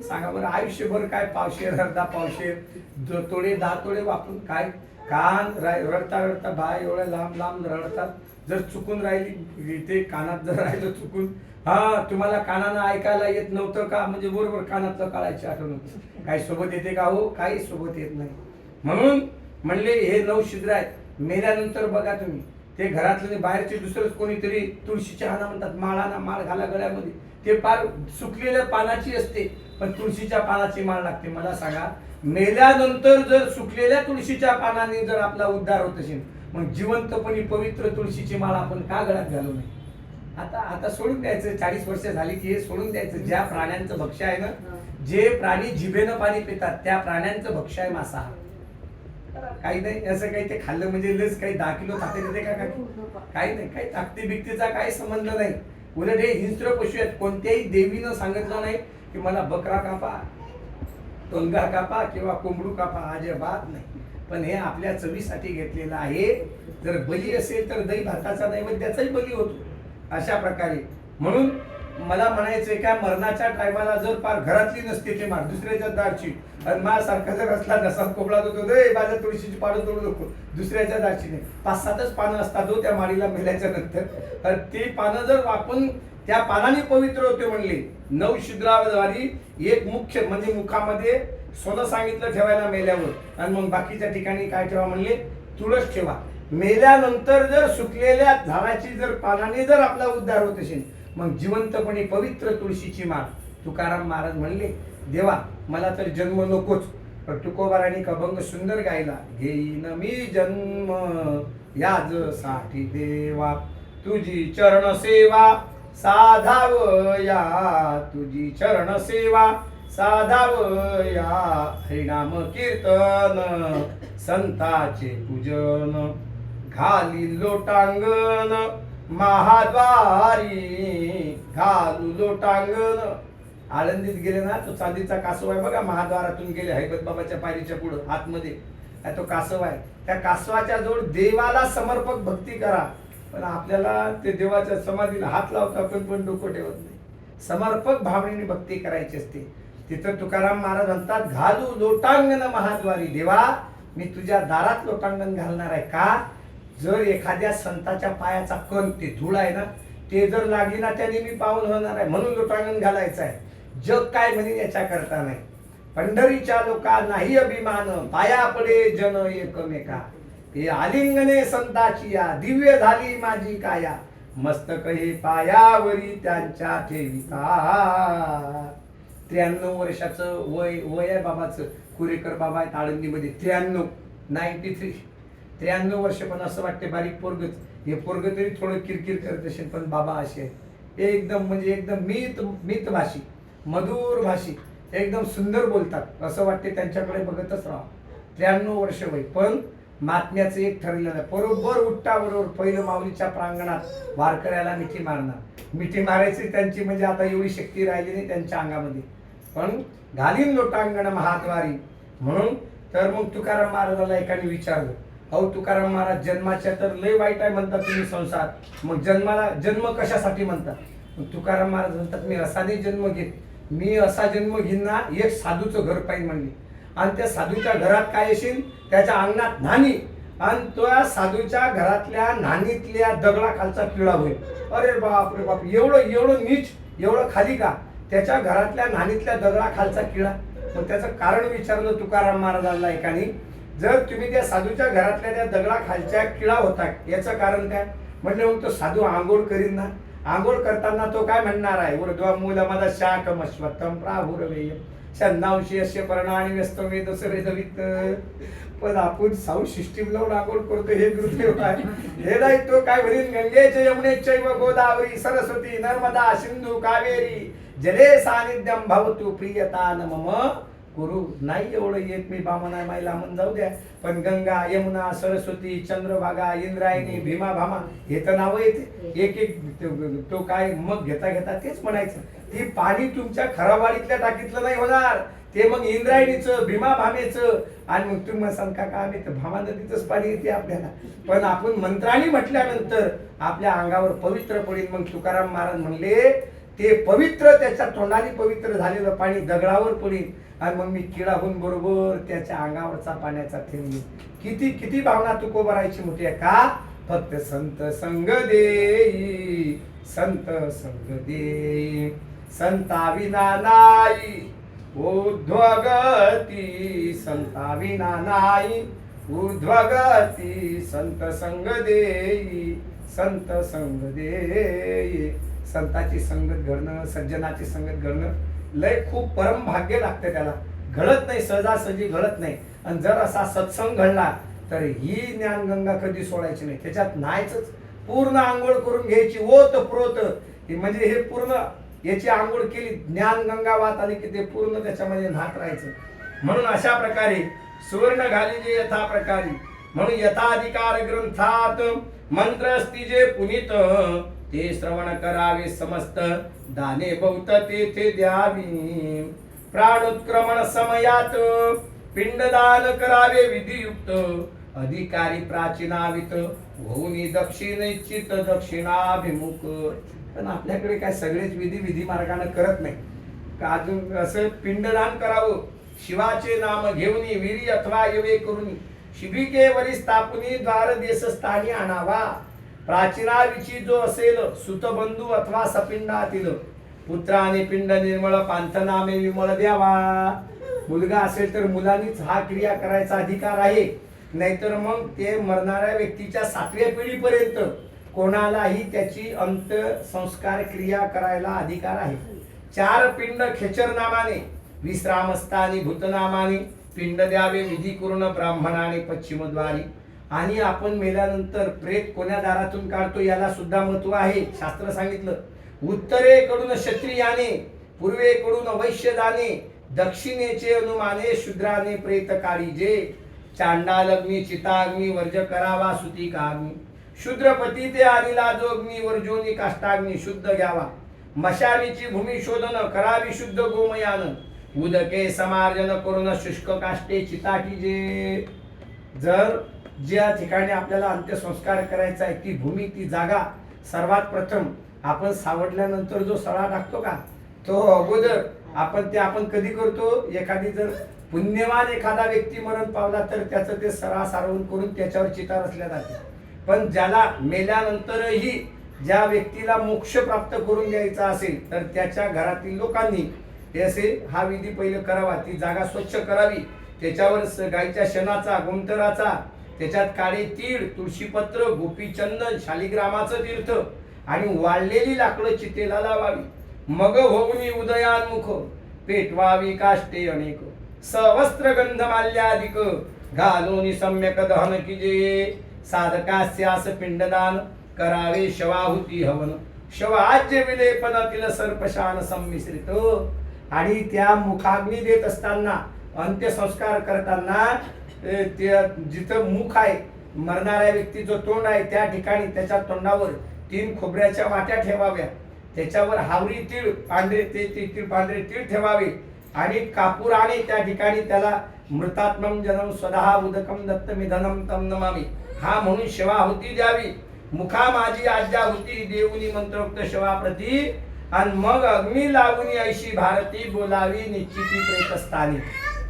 सांगा बरं, आयुष्यभर काय पावशेर अर्धा पावशेर तोडे 10 तोडे वापरून काय कान रडता रडता बाय एवढ्या लांब लांब रडतात. जर चुकून राहिली ते कानात जर राहिलं चुकून, हा तुम्हाला कानानं ऐकायला येत नव्हतं का, म्हणजे बरोबर कानातलं काढायची आठवण होती. काही सोबत येते का हो, काही सोबत येत नाही. म्हणून म्हणले हे 9 छिद्र आहेत. मेल्यानंतर बघा तुम्ही ते घरातले बाहेरचे दुसरंच कोणीतरी तुळशीच्या हाना म्हणतात, माळाना माळ घाला गळ्यामध्ये, ते फार सुकलेल्या पानाची असते पण तुळशीच्या पानाची माळ लागते. मला सांगा, मेल्यानंतर जर सुकलेल्या तुळशीच्या पानाने जर आपला उद्धार होत असेल, मग जिवंतपणी पवित्र तुळशीची माळ आपण का गळ्यात घालू नये? आता आता सोडून द्यायचं. 40 वर्ष झाली की हे सोडून द्यायचं. ज्या प्राण्यांचं भक्ष्य आहे ना, जे प्राणी जिभेनं पाणी पितात त्या प्राण्यांचं भक्ष्य आहे मांसाहार. काही नाही असं काही ते खाल्लं म्हणजे लस काही 10 किलो खाते देते का? काही नाही, काही ताकदी बिकतीचा काही संबंध नाही. उलट हे हिंस्र पशु आहेत. कोणत्याही देवीनं सांगितलं नाही की मला बकरा कापा, टोंगा कापा किंवा कोंबडू कापा, अजिबात नाही. पण हे आपल्या चवीसाठी घेतलेलं आहे. जर बली असेल तर दही भाताचा नैवेद्याचाही बली होतो अशा प्रकारे. म्हणून मला म्हणायचंय का, मरणाच्या टायमाला जर पार घरातली नसते ते मार दुसऱ्याच्या दारची, आणि माझ्यासारखा जर असला नसा कोबळा होतो, माझ्या तुळशीची पानं तोडू नको, दुसऱ्याच्या दारची नाही. 5-7च पानं असतात हो त्या माळीला मेल्याच्या नंतर. ती पानं जर आपण त्या पानाने पवित्र होते म्हणले. 9 छिद्राद्वारी एक मुख्य म्हणजे मुखामध्ये सोनं सांगितलं ठेवायला मेल्यावर, आणि मग बाकीच्या ठिकाणी काय ठेवा म्हणले, तुळस ठेवा. मेल्यानंतर जर सुकलेल्या झाडाची जर पानाने जर आपला उद्धार होत असेल, मग जिवंतपणे पवित्र तुळशीची माळ. तुकाराम महाराज म्हणले, देवा मला तर जन्म नकोच, पण तुकोबाराने अभंग सुंदर गायला. घेईन मी जन्म याज साठी देवा, तुझी चरण सेवा साधावया, तुझी चरण सेवा साधावया. हरिनाम कीर्तन संताचे पूजन, घाली लोटांगण महाद्वारी, घालू लोटांगण. आळंदीत गेले ना, तो चांदीचा कासव आहे बघा, महाद्वारातून गेले हैबत बाबाच्या पायरीच्या पुढं आतमध्ये तो कासव आहे. त्या कासवाच्या जोड देवाला समर्पक भक्ती करा. पण आपल्याला ते देवाच्या समाधीला हात लावता पण डोकं ठेवत नाही. समर्पक भावनेने भक्ती करायची असते. तिथं तुकाराम महाराज म्हणतात, घालू लोटांगण महाद्वारी. देवा मी तुझ्या दारात लोटांगण घालणार आहे. का? जर एखाद्या संताच्या पायाचा कण, ते धूळ आहे ना, ते जर लागली ना त्याने मी पावन होणार आहे, म्हणून लोटांगण घालायचं आहे. जग काय म्हणे याच्या करता नाही. पंढरीच्या लोका नाही अभिमान, पाया पडे जन एकमेका. हे आलिंगने संताची या, दिव्य झाली माझी काया, मस्तक हे पायावरी त्यांच्या ठेविता. 93 वर्षाचं वय आहे बाबाचं. कुरेकर बाबा आहेत आळंदीमध्ये. 93 वर्ष. पण असं वाटते बारीक पोरगच. हे पोरग तरी थोडं किरकिर करत असेल, पण बाबा असे एकदम म्हणजे एकदम मित भाषी, मधुर भाषी, एकदम सुंदर बोलतात. असं वाटते त्यांच्याकडे बघतच राहा. 93 वर्ष वय, पण महात्म्याचं एक ठरलेलं आहे. बरोबर उठता बरोबर पहिलं माऊलीच्या प्रांगणात वारकऱ्याला मिठी मारणार. मिठी मारायची त्यांची म्हणजे आता एवढी शक्ती राहिली नाही त्यांच्या अंगामध्ये, पण घालीन लोटांगण महाद्वारी. म्हणून तर मग तुकाराम महाराजाला एकाने विचारलं, अहो तुकाराम महाराज, जन्माच्या तर लय वाईट आहे म्हणतात तुम्ही संसार, मग जन्म कशासाठी म्हणतात? मग तुकाराम महाराज म्हणतात, मी असा नाही जन्म घेत, मी असा जन्म घेईन ना, एक साधूचं घर पाहिजे म्हणले. आणि त्या साधूच्या घरात काय येशील, त्याच्या अंगणात न्हाणी, आणि त्या साधूच्या घरातल्या न्हाणीतल्या दगडाखालचा किडा होईल. अरे बाप रे बाप, एवढं नीच, एवढं खाली का? त्याच्या घरातल्या न्हाणीतल्या दगडाखालचा किडा. मग त्याचं कारण विचारलं तुकाराम महाराजांना एकाने, जर तुम्ही त्या साधूच्या घरातल्या त्या दगडाखालच्या किडा होता, याचं कारण काय? म्हणजे मग तो साधू आंघोळ करीन ना, आंघोळ करताना तो काय म्हणणार आहे, ऊर्ध्व मूलमद शाकमश्वत्थं प्राहुरवेयम् छंदांशी अस्य पर्णानि व्यस्त वेदस वेदवित्त. पण आपण साऊंड सिस्टीम लावून आंघोळ करतो हे गुरुदेव आहे. हे नाही तो काय म्हणेल गंगेचे यमुनेचैव गोदावरी सरस्वती नर्मदा सिंधू कावेरी जले सानिध्यम भवतु प्रियतान मम गुरु. नाही एवढं येत मी बामना माईला म्हणून जाऊ द्या, पण गंगा यमुना सरस्वती चंद्रभागा इंद्रायणी भीमा भामा हे तर नावं येते एक एक. तो काय मग घेता घेता तेच म्हणायचं. ती पाणी तुमच्या खराबाडीतल्या टाकीतलं नाही होणार, ते मग इंद्रायणीचं भीमा भामेचं. आणि मग तुम्ही म्हणसाल का आम्ही तर भामा नदीतच पाणी येते आपल्याला. पण आपण मंत्राणी म्हटल्यानंतर आपल्या अंगावर पवित्र पडेल. मग तुकाराम महाराज म्हणले ते पवित्र त्याच्या तोंडाने पवित्र झालेलं पाणी दगडावर पडेल. आणि मग मी किडाहून बरोबर त्याच्या अंगावरचा पाण्याचा थेंब. किती किती भावना तुकोबरायची मोठी आहे का. फक्त संत संग देई संत संग देई संता विना नाही ऊर्ध्वगती. संता विना नाही ऊर्ध्वगती संत संग देई संत संग देई. संताची संगत घडणं सज्जनाची संगत घडणं लय खूप परम भाग्य लागते. त्याला घडत नाही, सहजासहजी घडत नाही. आणि जर असा सत्संग घडला तर ही ज्ञानगंगा कधी सोडायची नाही. त्याच्यात नाहीच, पूर्ण आंघोळ करून घ्यायची ओत प्रोत. म्हणजे हे पूर्ण याची आंघोळ केली ज्ञानगंगा वात आली की ते पूर्ण त्याच्यामध्ये न्हात राहायचं. म्हणून अशा प्रकारे सुवर्ण घालीजे यथा प्रकारे. म्हणून यथाधिकार ग्रंथात मंत्र असती जे पुनीत ते श्रवण करावे समस्त दाने बहुत तेथे द्यावी. प्राणोत्क्रमण समयात पिंडदान करावे विधियुक्त अधिकारी प्राचीनावित होऊनी दक्षिणेचित दक्षिणाभिमुख. पण आपल्याकडे काय सगळेच विधी मार्गाने करत नाही का. अजून असं पिंडदान करावं शिवाचे नाम घेऊनी विरी अथवा यवे करून शिबिके वरी स्थापुनी द्वार देश स्थानी आणावा. प्राचीनाविची जो असेल सुतबंधू अथवा सपिंडातील पुत्राने पिंड निर्मळ पांथनामे विमळ द्यावा. मुलगा असेल तर मुलांनीच हा क्रिया करायचा अधिकार आहे. नाहीतर मग ते मरणाऱ्या व्यक्तीच्या 7व्या पिढीपर्यंत कोणालाही त्याची अंत्यसंस्कार क्रिया करायला अधिकार आहे. 4 पिंड खेचर नामाने विश्रामस्थानी भूतनामाने पिंड द्यावे विधी करून ब्राह्मणाने पश्चिमद्वारी. आणि आपण मेल्यानंतर प्रेत कोण्या दारातून काढतो याला सुद्धा महत्व आहे. शास्त्र सांगितलं उत्तरेकडून क्षत्रियाने पूर्वेकडून वैश्यदाने दक्षिणेचे अनुमाने शूद्राने प्रेत काढीजे. चांडालग्नी चिताग्नी वर्ज करावा सुतिकाग्नी. शूद्रपती ते अनिला जो अग्नी वर्जोनी काष्टाग्नी शुद्ध घ्यावा. मशालीची भूमी शोधन करावी शुद्ध गोमयान. उदके समार्जन करून शुष्क काष्टे चिताटीजे. जर ज्या ठिकाणी आपल्याला अंत्यसंस्कार करायचा आहे ती भूमी ती जागा सर्वात प्रथम आपण सावडल्यानंतर जो सडा टाकतो का तो अगोदर आपण कधी करतो. एखादी जर पुण्यवान एखादा व्यक्ती मरण पावला तर त्याचं ते सडा सारवून करून त्याच्यावर चिता रचल्या जाते. पण ज्याला मेल्यानंतरही ज्या व्यक्तीला मोक्ष प्राप्त करून द्यायचा असेल तर त्याच्या घरातील लोकांनी ते असे हा विधी पहिले करावा. ती जागा स्वच्छ करावी. त्याच्यावर गायच्या शेणाचा गोमूत्राचा त्याच्यात काळे तीळ तुळशीपत्र गोपीचंदन शालिग्रामाचं तीर्थ आणि वाळलेली लाकडं चितेला लावावी. मग होऊनी उदयान्मुख पेटवावी काष्टे अनेक. सवस्त्र गंध माल्याधिक घालोनी सम्यक दहन कीजे. साधकास्यास पिंडदान करावे शवाहुती हवन. शवाज्य विलेपनातील सर्पशान संमिश्रित. आणि त्या मुखाग्नी देत असताना अंत्यसंस्कार करताना जिथं मुख आहे मरणाऱ्या व्यक्तीचं तोंड आहे त्या ठिकाणी त्याच्या तोंडावर 3 खोबऱ्याच्या वाट्या ठेवाव्या. त्याच्यावर हावरी तीळ पांढरे तीळ पांढरे तीळ ठेवावे. आणि कापूराने त्या ठिकाणी त्याला मृतात्मम जनम स्वतः उदकम दत्त मिधनम तम नमामि हा म्हणून शवाहुती द्यावी. मुखा माझी आज्ञा होती देऊनी मंत्रोक्त शवाप्रती. आणि मग अग्नी लावून ऐशी भारती बोलावी निश्चिती प्रेतस्थानी.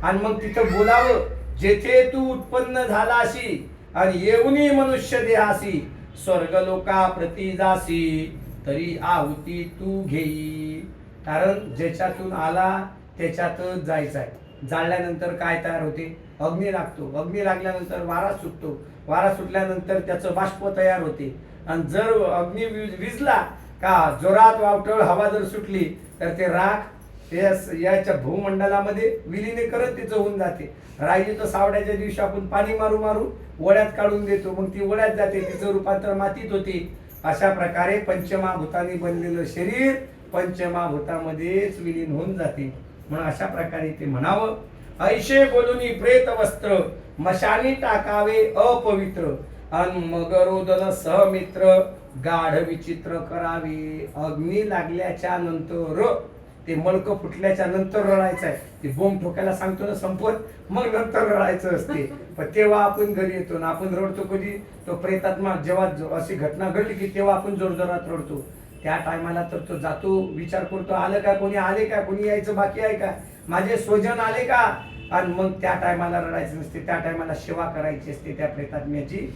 आणि मग तिथं बोलावं जेथे तू उत्पन्न झालाशी आणि येऊनी मनुष्य देहासी स्वर्गलोका प्रती जासी तरी आहुती तू घेई. कारण ज्याच्यातून आला त्याच्यातच जायचं आहे. जाळल्यानंतर काय तयार होते अग्नी लागतो. अग्नी लागल्यानंतर वारा सुटतो. वारा सुटल्यानंतर त्याचं बाष्प तयार होते. आणि जर अग्नी विजला का जोरात वावटळ हवा जर सुटली तर ते राख याच्या भूमंडलामध्ये विलीन करत तिचं होऊन जाते. राहिली तर सावड्याच्या दिवशी आपण पाणी मारू मारू वड्यात काढून देतो, मग ती वड्यात जाते, तिचं रूपांतर मातीत होते. अशा प्रकारे पंचमहाभूतांनी बनलेलं शरीर पंचमहाभूतामध्येच विलीन होऊन जाते. म्हणून अशा प्रकारे ते म्हणावं, ऐशे बोलुनी प्रेत वस्त्र मशानी टाकावे अपवित्र अन मगरोदन सहमित्र गाढ विचित्र करावे. अग्नी लागल्याच्या नंतर ते मळक फुटल्याच्या नंतर रडायचं आहे. ते बोंब ठोकायला सांगतो ना संपत, मग नंतर रडायचं असते. पण तेव्हा आपण घरी येतो ना, आपण रडतो कधी, तो प्रेतात्मा जेव्हा अशी घटना घडली की तेव्हा आपण जोरजोरात रडतो. त्या टायमाला तर तो जातो, विचार करतो, आलं का कोणी, आले का कोणी, यायचं बाकी आहे का, माझे स्वजन आले का. आणि मग त्या टायमाला रडायचं नसते, त्या टायमाला सेवा करायची असते त्या प्रेतात्म्याची.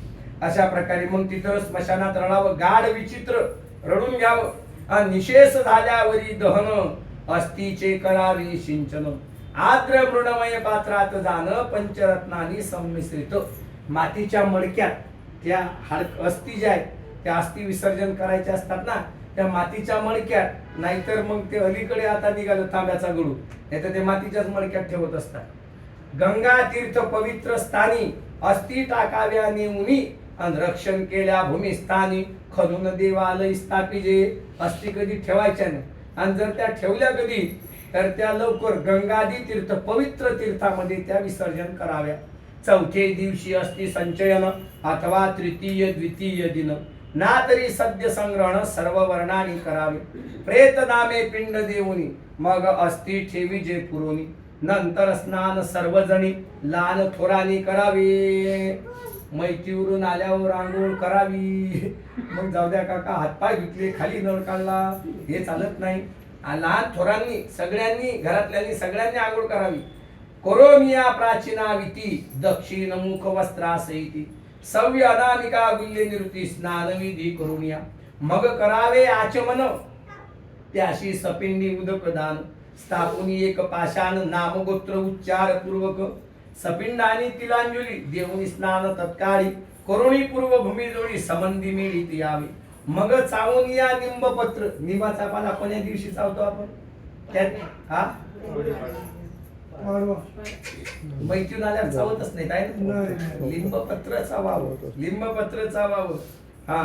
अशा प्रकारे मग तिथं स्मशानात रडावं, गाढ विचित्र रडून घ्यावं. आणि निशेष झाल्यावरी दहन अस्तीचे करावे सिंचन आद्र मृणमय पात्रात जाणं पंचरत्नानी संमिश्रित. मातीच्या मडक्यात त्या अस्थी ज्या आहेत त्या अस्थी विसर्जन करायच्या असतात ना, त्या मातीच्या मडक्यात, नाहीतर मग ते अलीकडे आता निघालं तांब्याचा गडू, नाहीतर ते मातीच्याच मडक्यात ठेवत असतात. गंगा तीर्थ पवित्र स्थानी अस्थी टाकाव्या नेऊनी आणि रक्षण केल्या भूमिस्थानी खणून देवालय स्थापिजे. अस्थी कधी ठेवायच्या नाही, आणि जर त्या ठेवल्या कधी तर त्या लवकर गंगादी तीर्थ पवित्र तीर्थामध्ये त्या विसर्जन कराव्या. चौथे दिवशी अस्थि संचयन अथवा तृतीय द्वितीय दिन ना तरी सद्य संग्रहण सर्व वर्णानी करावे. प्रेत नामे पिंड देऊनी मग अस्थि ठेवी जे पुरोनी नंतर स्नान सर्वजणी लहान थोरानी करावे. मैतीवरून आल्यावर आंघोळ करावी. मग जाऊ द्या काका, हातपाय धुतले, खाली नळ काढला, हे चालत नाही. लहान थोरांनी सगळ्यांनी, घरातल्यांनी सगळ्यांनी आंघोळ करावी. कोरोनिया प्राचीना विती दक्षिण मुख वस्त्रासहिती सव्य अनामिका गुल्ले निवृत्ती स्नान विधी करुनिया. मग करावे आचमन त्याशी सपिंडी उदक दान स्थापुनी एक पाषाण नामगोत्र उच्चार पूर्वक सपिंडानी तिलांजली देऊनी स्नान तत्काळी करुणी पूर्व भूमी जोडी संबंधी मिळीत यावी. मग चावून या निंबपत्र, निंबाचा पाला कोण्या दिवशी चावतो आपण, त्यात हा मैत्रीण आल्यावर चावतच नाही काय, लिंबपत्र चावावं, लिंबपत्र चावावं. हा,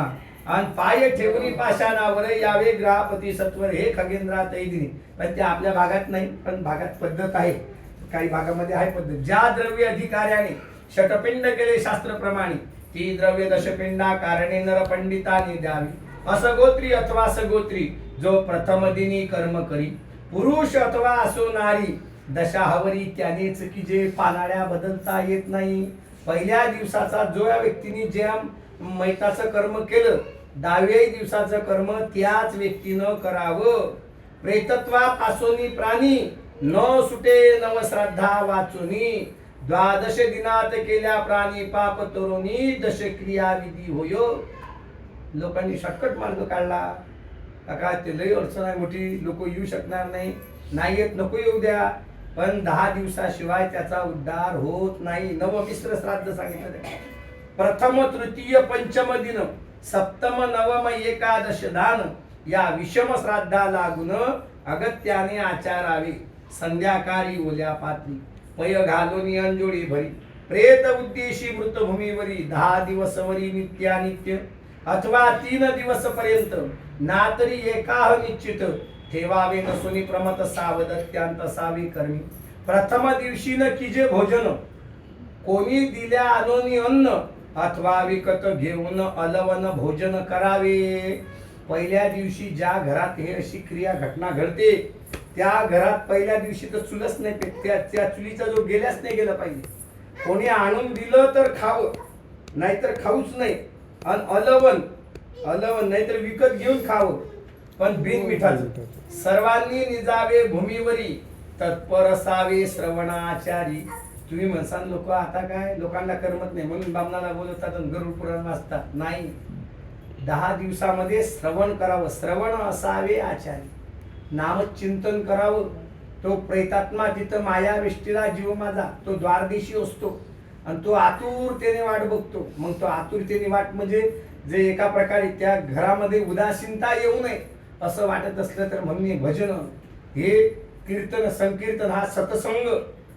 आणि पाय ठेवणी पाषाणावर यावे ग्रहपती सत्वर हे खगेंद्रात दिनी. पण ते आपल्या भागात नाही, पण भागात पद्धत आहे, काही भागामध्ये आहे पद्धत. ज्या द्रव्य अधिकाऱ्याने शतपिंड केले शास्त्रप्रमाणे ती द्रव्य दशपिंडा कारणे नर पंडितांनी द्यावी. असगोत्री अथवा सगोत्री जो प्रथम दिनी कर्म करी पुरुष अथवा असो नारी दशाहवरी त्यानेच की जे पानाड्या बदलता येत नाही. पहिल्या दिवसाचा जो या व्यक्तीने ज्या मैताचं कर्म केलं, 10व्या दिवसाचं कर्म त्याच व्यक्तीनं करावं. प्रेतत्वापासोनी प्राणी न सुटे नवश्रद्धा वाचुनी 12 दिनात केल्या प्राणी पाप तरुणी दशक्रिया विधी होय. लोकांनी शॉर्टकट मार्ग काढला, काका ते लई अडचण आहे मोठी, लोक येऊ शकणार नाही, नाही येत नको येऊ द्या, पण 10 दिवसाशिवाय त्याचा उद्धार होत नाही. नवमिश्र श्राद्ध सांगितलं. प्रथम तृतीय पंचम दिन सप्तम नवम एकादश दान या विषम श्राद्धा लागून अगत्याने आचारावे. संध्याकाळी ओल्या पात्री पय घालून अंजोळी भरी प्रेत उद्देशी मृतभूमीवरी 10 दिवसवरी नित्यानित्य अथवा 3 दिवस पर्यंत ना तरी एकाह निश्चित ठेवावे नसुनी प्रमत सावध अत्यंत सावी कर्मी. प्रथम दिवशी न किजे भोजन कोणी दिल्या अनोनी अन्न अथवा विकत घेऊन अलवन भोजन करावे. पहिल्या दिवशी ज्या घरात हे अशी क्रिया घटना घडते त्या घरात पहिल्या दिवशी तर चुलच नाही पेट, त्या चुलीचा जो गेल्याच नाही गेला पाहिजे. कोणी आणून दिलं तर खावं, नाहीतर खाऊच नाही. आणि अलवन नाहीतर विकत घेऊन खावं, पण बिन मिठाचं. सर्वांनी निजावे भूमीवरी तत्पर असावे श्रवणाचारी. तुम्ही म्हणसाल लोक आता काय लोकांना करमत नाही म्हणून बामणाला बोलवतात आणि गरुड पुराण वाचतात. नाही, 10 दिवसामध्ये श्रवण करावं. श्रवण असावे आचारी, नामचिंतन करावं. तो प्रेतात्मा तिथं माया वेष्टीला जीव माझा तो द्वारदेशी असतो आणि तो आतुरतेने वाट बघतो. मग तो आतुरतेने वाट म्हणजे जे एका प्रकारे त्या घरामध्ये उदासीनता येऊ नये असं वाटत असलं तर म्हणणे भजन हे कीर्तन संकीर्तन हा सत्संग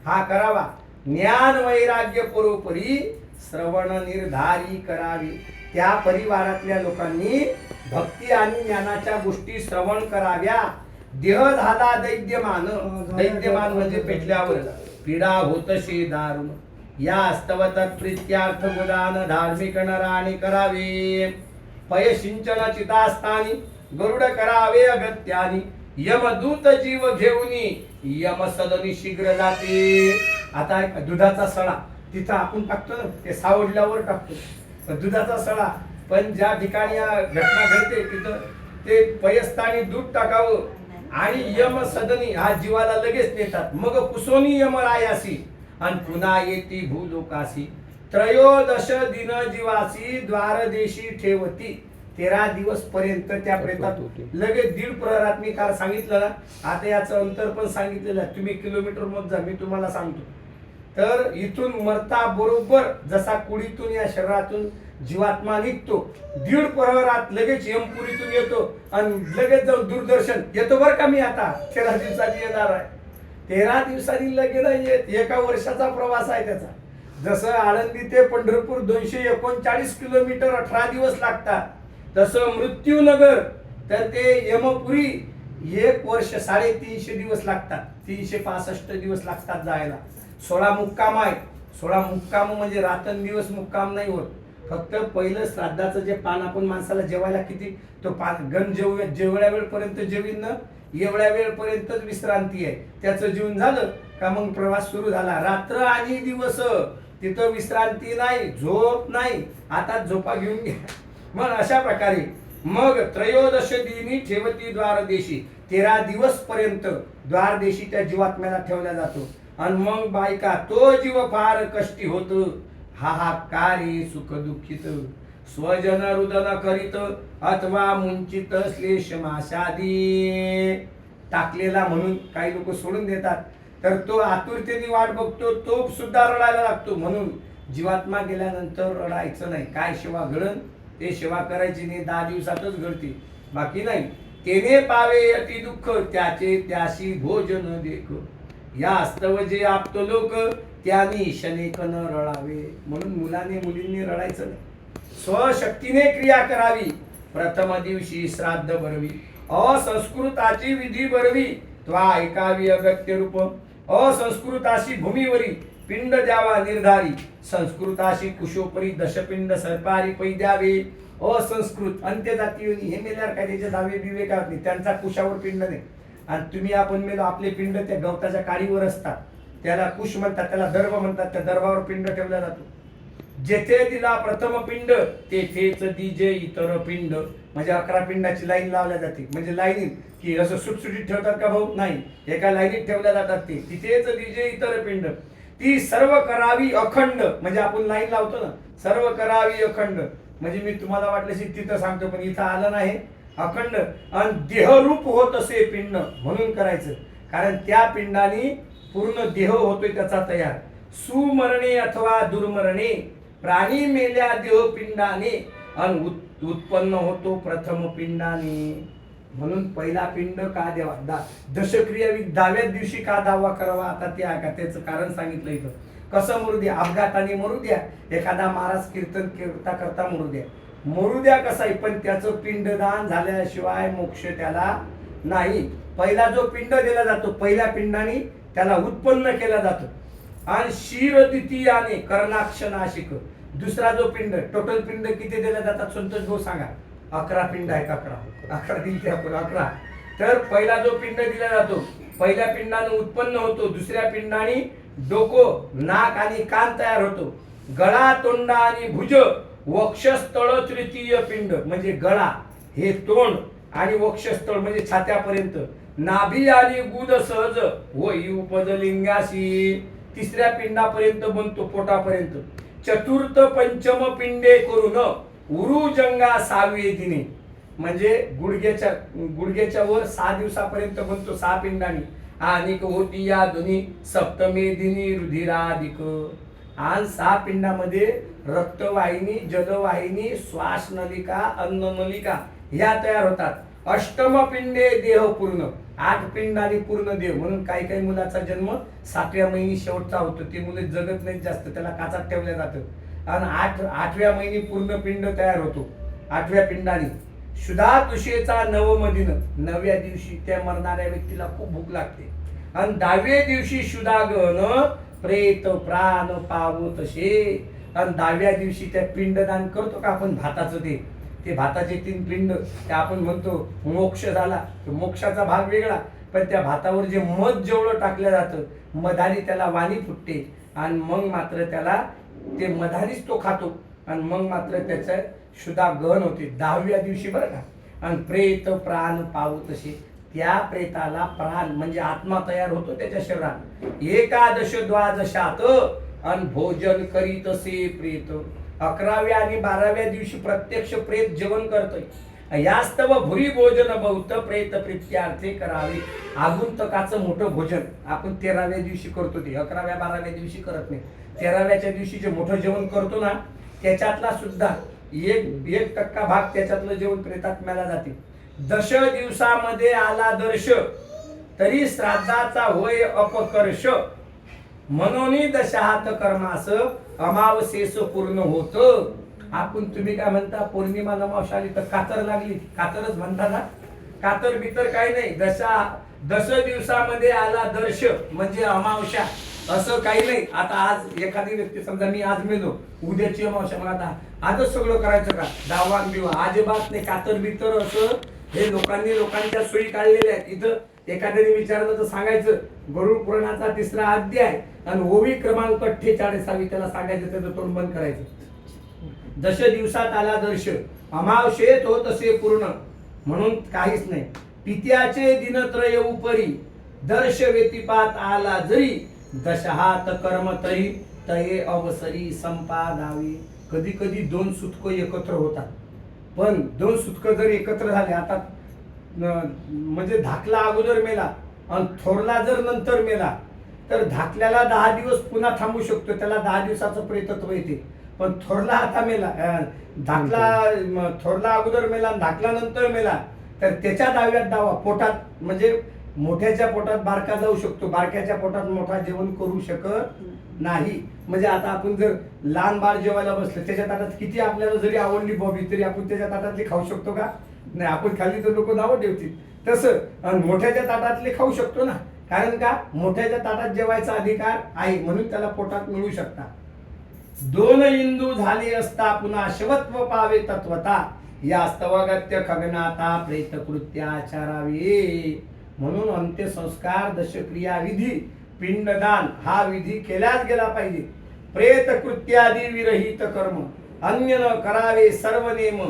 हा करावा. ज्ञान वैराग्य परोपरी श्रवण निर्धारी करावी. त्या परिवारातल्या लोकांनी भक्ती आणि ज्ञानाच्या गोष्टी श्रवण कराव्या. देह झाला दैद्यमान, दैद्यमान म्हणजे पेटल्यावर पीडा होतशी दारुण. या स्तवतात प्रीत्यार्थ गुदान धार्मिक नराणी करावे. पय सिंचन चितास्थानी गरुड करावे अगत्यानी. यमदूत जीव घेऊनी यम सदनी शीघ्र जाते. आता एक दुधाचा सळा तिथं आपण टाकतो ना, ते सावडल्यावर टाकतो दुधाचा सळा. पण ज्या ठिकाणी या घटना घडते तिथं ते पयस्थानी दूध टाकावं आणि यम सदनी हा जीवाला लगेच नेतात. मग कुसोनी यमरायासी आणि पुन्हा येती भूलोकासी. त्रयोदश दिन जीवासी द्वारदेशी ठेवती. 13 दिवस पर्यंत त्या प्रेतात लगेच 1.5 प्रहरात मी काल सांगितलं ना. आता याचं अंतर पण सांगितलेलं आहे. तुम्ही किलोमीटर मत जा, मी तुम्हाला सांगतो. तर इथून मरता बरोबर जसा कुडीतून या शरीरातून जीवात्मा निघतो 1.5 प्रहरात लगेच यमपुरीतून येतो आणि लगेच जाऊन दूरदर्शन येतो. बरं का मी आता 13 दिवसांनी येणार आहे. 13 दिवसांनी लगेच नाही येत. 1 वर्षाचा प्रवास आहे त्याचा. जसं आळंदी ते पंढरपूर 239 किलोमीटर 18 दिवस लागतात, तसं मृत्यूनगर तर ते यमपुरी 1 वर्ष 350 दिवस लागतात. 365 दिवस लागतात जायला. 16 मुक्काम आहे. 16 मुक्काम म्हणजे रात्रंदिवस मुक्काम नाही होत. फक्त पहिलं श्राद्धाचं जे पान आपण माणसाला जेवायला किती तो पान गण जेवढ्या वेळपर्यंत जेवीन ना एवढ्या वेळपर्यंतच विश्रांती आहे. त्याचं जीवन झालं का मग प्रवास सुरू झाला. रात्र आणि दिवस तिथं विश्रांती नाही, झोप नाही. आता झोपा घेऊन घ्या. मग अशा प्रकारे मग त्रयोदश दिनी ठेवती द्वारदेशी. 13 दिवस पर्यंत द्वारदेशी त्या जीवात्म्याला ठेवला जातो. आणि मग बायका तो जीव फार कष्टी होत. हाहाकारी सुख दुःखित स्वजन रुदन करीत अथवा मुंचित श्लेष माशादी. टाकलेला म्हणून काही लोक सोडून देतात, तर तो आतुरतेने वाट बघतो, तो सुद्धा रडायला लागतो. म्हणून जीवात्मा गेल्यानंतर रडायचं नाही. काय सेवा घडण ते सेवा करायची नाही. 10 दिवसातच घडते, बाकी नाही. तेने पावे अति दुःख त्याचे त्याशी भोजन देख. या अस्तव जे आपतो लोक त्याने शनेक न रडावे. म्हणून मुलाने मुलींनी रडायचं नाही. स्वशक्तीने क्रिया करावी. प्रथम दिवशी श्राद्ध बरवी. असंस्कृताची विधी बरवी. त्वा ऐकावी अगत्य रूप. असंस्कृताशी भूमीवरी पिंड द्यावा निर्धारी. संस्कृताशी कुशोपरी दशपिंड सरपारी पै द्यावे. असंस्कृत अंत्यजाती हे मेल्यावर काय त्याचे दावे बिवे काय नाही, त्यांचा कुशावर पिंड नाही. आणि तुम्ही आपण मेलो आपले पिंड त्या गवताच्या काडीवर असतात, त्याला कुश म्हणतात, त्याला दर्भ म्हणतात. त्या दर्भावर पिंड ठेवला जातो. जेथे दिला प्रथम पिंड तेथेच दिजे इतर पिंड. म्हणजे 11 पिंडाची लाईन लावल्या जाते. म्हणजे लाईनीत की असं सुटसुटीत ठेवतात का भाऊ? नाही, एका लाईनीत ठेवल्या जातात. ते तिथेच दिजे इतर पिंड. ती सर्व करावी अखंड. म्हणजे आपण लाईन लावतो ना, सर्व करावी अखंड. म्हणजे मी तुम्हाला वाटल्याशी तिथं सांगतो, पण इथं आलं नाही. अखंड आणि देहरूप होत असे पिंड म्हणून करायचं. कारण त्या पिंडाने पूर्ण देह होतोय त्याचा तयार. सुमरणे अथवा दुर्मरणे प्राणी मेल्या देह पिंडाने आणि उत्पन्न होतो प्रथम पिंडाने. म्हणून पहिला पिंड का द्यावा? दशक्रिया 10व्या दिवशी का दावा करावा? आता ते ऐका, त्याचं कारण सांगितलं इथं. कसं मरू द्या? अपघाताने मरू द्या, एखादा महाराज कीर्तन करता करता मरू द्या, मरू द्या कसाही, पण त्याचं पिंडदान झाल्याशिवाय मोक्ष त्याला नाही. पहिला जो पिंड दिला जातो पहिल्या पिंडाने त्याला उत्पन्न केला जातो. आणि शिर द्वितीयाने कर्णाक्ष नाशिक. दुसरा जो पिंड, टोटल पिंड किती दिले जातात संतोष भाऊ सांगा? 11 पिंड आहेत. 11 दिले आपण 11. तर पहिला जो पिंड दिला जातो पहिल्या पिंडाने उत्पन्न होतो. दुसऱ्या पिंडाने डोकं, नाक आणि कान तयार होतो. गळा, तोंड आणि भुज, वक्षस्थळ तृतीय पिंड. म्हणजे गळा हे तोंड आणि वक्षस्थळ म्हणजे छात्यापर्यंत. नाभी आणि गुद सहज होई उपजलिंगाशी. तिसऱ्या पिंडापर्यंत बनतो, पोटापर्यंत. चतुर्थ पंचम पिंडे करून उरुजंगा 6वे दिने. म्हणजे गुडघ्याच्या वर 6 दिवसापर्यंत बनतो 6 पिंडांनी. आणि होती या दोन्ही सप्तमे दिनी रुधिराधिक. आणि 6 पिंडामध्ये रक्तवाहिनी, जलवाहिनी, श्वास नलिका, अन्न नलिका ह्या तयार होतात. अष्टम पिंडे देह पूर्ण. 8 पिंडाने पूर्ण देव. म्हणून काही काही मुलाचा जन्म 7व्या महिनी शेवटचा होतो. ते मुले जगत नाहीत जास्त, त्याला काचात ठेवलं जातं. आणि 8व्या महिनी पूर्ण पिंड तयार होतो. 8व्या पिंडाने शुद्धा तुषेचा नवमदिन, 9व्या दिवशी त्या मरणाऱ्या व्यक्तीला खूप भूक लागते. आणि 10व्या दिवशी शुद्धागन प्रेत प्राण पाव तसे. आणि 10व्या दिवशी त्या पिंडदान करतो का आपण भाताचं, ते भाताचे 3 पिंड, ते आपण म्हणतो मोक्ष झाला. मोक्षाचा भाग वेगळा, पण त्या भातावर जे मध जेवढं टाकलं जातं, मधाने त्याला वाणी फुटते. आणि मग मात्र त्याला ते मधानीच तो खातो. आणि मग मात्र त्याचं शुद्धा गहन होते 10व्या दिवशी, बरं का. आणि प्रेत प्राण पाव तसे, त्या प्रेताला प्राण म्हणजे आत्मा तयार होतो त्याच्या शरीरात. एकादश द्वादशात आणि भोजन करीत असे प्रेत. 11व्या आणि 12व्या दिवशी प्रत्यक्ष प्रेत जेवण करतोय. यास्तव भुरी भोजन बहुत प्रेत प्रीत्यार्थे करावे. आगुंतकाचं मोठं भोजन आपण 13व्या दिवशी करतो, ते 11व्या 12व्या दिवशी करत नाही. 13व्याच्या दिवशी जे मोठं जेवण करतो ना, त्याच्यातला सुद्धा 1% भाग त्याच्यातलं जेवण प्रेतात मेला जाते. 10 दिवसामध्ये आला दर्श, तरी श्राद्धाचा होय अपकर्ष. म्हणून दशहात कर्मास अमावशेष पूर्ण होत. आपण तुम्ही काय म्हणता, पौर्णिमा अमावस्या आली तर कातर लागली, कातरच म्हणता ना. कातर बितर काही नाही. 10 दिवसामध्ये आला दर्श म्हणजे अमावस्या, असं काही नाही. आता आज एखादी व्यक्ती समजा मी आज मेलो, उद्याची अमावस्या, मग आता आजच सगळं करायचं का, दावान बिवा? अजिबात नाही. कातर बितर असं हे लोकांच्या सोयी काढलेल्या आहेत. इथं एखाद्याने विचारलं तर सांगायचं गरुड पुराणाचा 3रा अध्याय आणि ओवी क्रमांक 48 त्याला सांगायचं, त्याचं तोंड बंद करायचं. 10 दिवसात आला दर्श, अमावशेत होत असे पूर्ण. म्हणून काहीच नाही. पित्याचे दिनत्रय उपरी दर्श व्यतिपात आला जरी. दशहात कर्म तरी तये अवसरी संपादावी. कधी कधी 2 सुतक एकत्र होतात, पण 2 सुतक जर एकत्र झाले, आता म्हणजे धाकला अगोदर मेला आणि थोरला जर नंतर मेला, तर धाकल्याला 10 दिवस पुन्हा थांबू शकतो, त्याला 10 दिवसाचं प्रेतत्व येते. पण थोरला आता मेला, थोरला अगोदर मेला, धाकला नंतर मेला, तर त्याच्या दाव्यात दावा पोटात, म्हणजे मोठ्याच्या पोटात बारका जाऊ शकतो, बारक्याच्या पोटात मोठा जेवण करू शकत नाही. म्हणजे आता आपण जर लहान बाळ जेवायला बसलं, त्याच्या ताटात किती आपल्याला जरी आवडली बॉबी, तरी आपण त्याच्या ताटातली खाऊ शकतो का? नाही. आपण खाल्ली तर लोक नावं ठेवतील. तसं मोठ्याच्या ताटातले खाऊ शकतो ना, कारण का मोठ्याच्या ताटात जेवायचा अधिकार आहे, म्हणून त्याला पोटात मिळू शकता. 2 इंदू झाले असता पुन्हा शवत्व पावे तत्वता. या स्तवगत्य खगनाता प्रेतकृत्याचारावे. म्हणून अंत्यसंस्कार, दशक्रिया विधी, पिंडदान हा विधी केलाच गेला पाहिजे. प्रेतकृत्यादी विरहित कर्म अन्य न करावे सर्व नेम.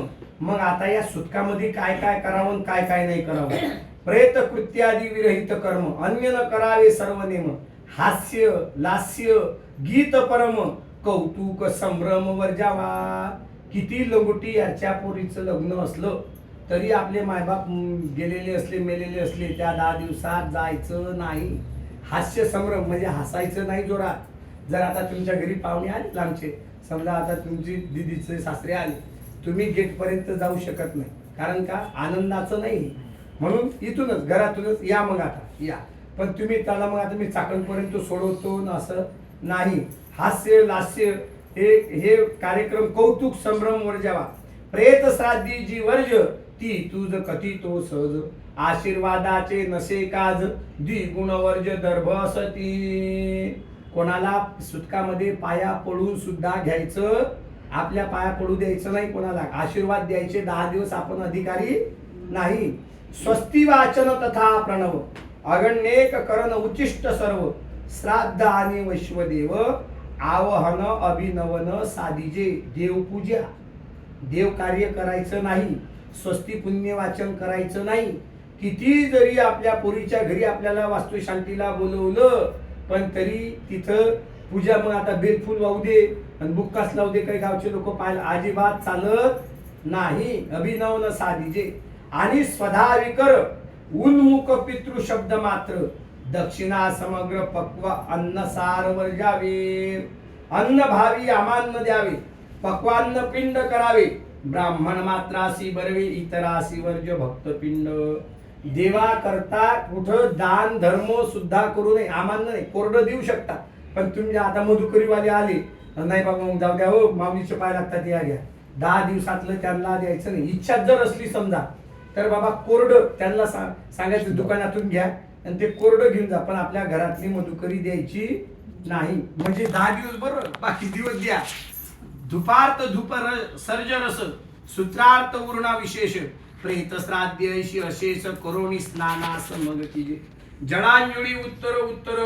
मग आता या सुतकामध्ये काय काय करावं, काय काय नाही करावं. प्रेतकृत्यादी विरहित कर्म अन्य न करावे सर्व नेम. हास्य लास्य गीत परम कौतुक संभ्रम वर्जावा. किती लंगोटी याच्या पोरीचं लग्न असलं तरी आपले मायबाप गेलेले असले, मेलेले असले, त्या 10 दिवसात जायचं नाही. हास्य संभ्रम म्हणजे हसायचं नाही जोरात. जर आता तुमच्या घरी पाहुणे आले लांबचे, समजा आता तुमची दिदीचे सासरे आले, तुम्ही गेटपर्यंत जाऊ शकत नाही, कारण का आनंदाचं नाही. म्हणून इथूनच घरातूनच या, मग आता या, पण तुम्ही त्याला मग आता मी चाकणपर्यंत सोडवतो ना, असं नाही. हास्य लास्य हे कार्यक्रम कौतुक संभ्रम वर्जावा. प्रेत श्राद्धी जी वर्ज ती तुझ कथी तो सहज. आशीर्वादाचे नसे काज द्विगुण वर्ज दर्भ असती. कोणाला सुतकामध्ये पाया पडून सुद्धा घ्यायचं, आपल्या पाया पडू द्यायचं नाही कोणाला. आशीर्वाद द्यायचे 10 दिवस आपण अधिकारी नाही. स्वस्ती वाचन तथा प्रणव अगण्येक करण उचिष्ट सर्व. श्राद्ध आणि वैश्वदेव आवहन अभिनवन साधिजे. देवपूजा, देव कार्य करायचं नाही, स्वस्ती पुण्य वाचन करायचं नाही. किती जरी आपल्या पोरीच्या घरी आपल्याला वास्तुशांतीला बोलवलं, पण तरी तिथं पूजा, मग आता बेलफूल वाहू दे आणि बुक्कास लावू दे, काही गावचे लोक पाहिलं, अजिबात चालत नाही. अभिनवन साधिजे. आणि स्वधाविकर उन्मुख पितृ शब्द मात्र. दक्षिणा समग्र पक्व अन्न सार वर्जावे. अन्न भावी अमान्न द्यावे, पक्वान्न पिंड करावे. ब्राह्मण मात्रासी बरवे, इतरासी वर्ज भक्त पिंड. देवा करता कुठं दान धर्म सुद्धा करू नये. आम्हाला नाही, कोरडं देऊ शकता, पण तुम्ही आता मधुकरीवाले आले नाही बाबा मग जाऊ द्या हो, माऊलीचे पाय लागतात या घ्या. 10 दिवसातलं त्यांना द्यायचं नाही. इच्छा जर असली समजा तर बाबा कोरडं त्यांना सांगायचं दुकानातून घ्या आणि ते कोरडं घेऊन जा, पण आपल्या घरातली मधुकरी द्यायची नाही. म्हणजे 10 दिवस बरोबर, बाकी दिवस द्या. धुपार्थ धूप सर्ज रस सूत्रार्थ उर्णा विशेष प्रेत श्राद्ध अशेष करोणी स्नानास मग तिजे जडांजुळी उत्तर उत्तर